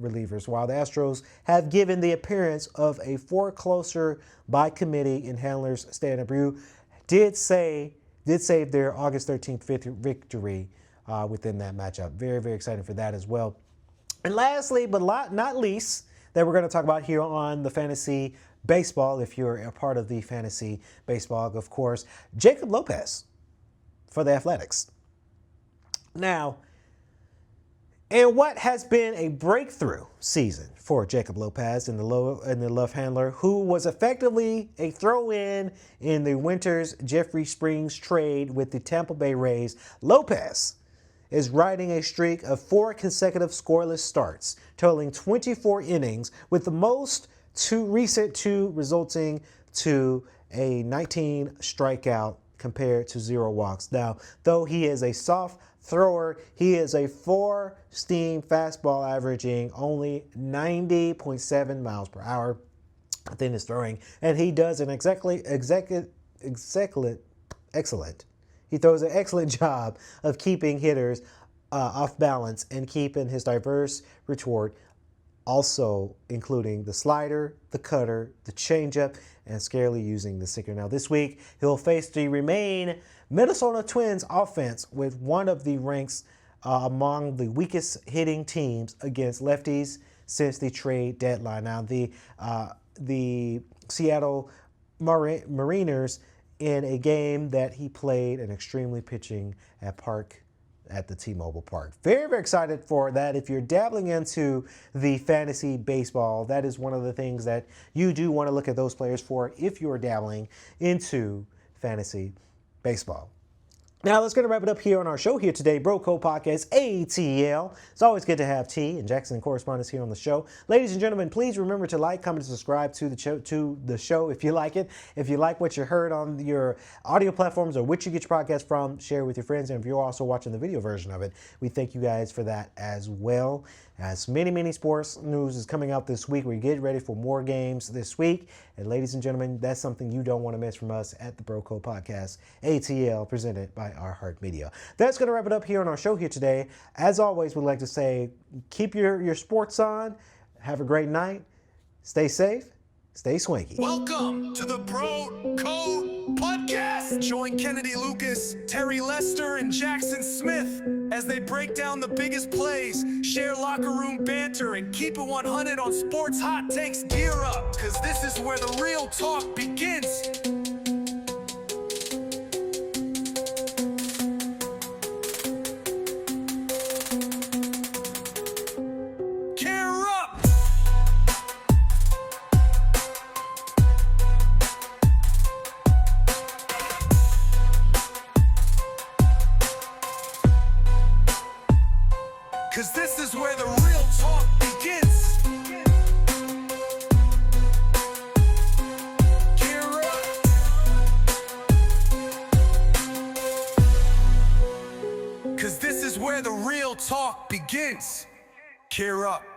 relievers. While the Astros have given the appearance of a foreclosure by committee in Handler's Stan, Abreu did save their August 13th victory within that matchup. Very, very excited for that as well. And lastly, but not least, that we're going to talk about here on the Fantasy Baseball, if you're a part of the Fantasy Baseball, of course, Jacob Lopez for the Athletics. Now, and what has been a breakthrough season for Jacob Lopez and the left handler, who was effectively a throw-in in the winter's Jeffrey Springs trade with the Tampa Bay Rays, Lopez is riding a streak of 4 consecutive scoreless starts, totaling 24 innings, with the most recent two resulting to a 19 strikeout compared to 0 walks. Now, though he is a soft thrower, he is a 4-seam fastball averaging only 90.7 miles per hour within his throwing, and he does an excellent. He throws an excellent job of keeping hitters off balance and keeping his diverse retort, also including the slider, the cutter, the changeup, and scarcely using the sinker. Now this week, he'll face the remaining Minnesota Twins offense with one of the ranks among the weakest hitting teams against lefties since the trade deadline. Now the Seattle Mariners, in a game that he played an extremely pitching at the T-Mobile Park. Very, very excited for that. If you're dabbling into the fantasy baseball, that is one of the things that you do want to look at those players for if you're dabbling into fantasy baseball. Now, let's get to wrap it up here on our show here today, Bro Code Podcast, ATL. It's always good to have T and Jackson correspondents here on the show. Ladies and gentlemen, please remember to like, comment, and subscribe to the show if you like it. If you like what you heard on your audio platforms or which you get your podcast from, share with your friends. And if you're also watching the video version of it, we thank you guys for that as well. As many sports news is coming out this week. We're getting ready for more games this week. And ladies and gentlemen, that's something you don't want to miss from us at the Bro Code Podcast, ATL, presented by Our Heart Media. That's going to wrap it up here on our show here today. As always, we'd like to say, keep your sports on. Have a great night. Stay safe. Stay swanky. Welcome to the Bro Code Podcast. Join Kennedy Lucas, Terry Lester, and Jackson Smith as they break down the biggest plays, share locker room banter, and keep it 100 on sports hot takes. Gear up, cause this is where the real talk begins. Gear up! Cause this is where the real talk begins. Gear up. Cause this is where the real talk begins. Gear up.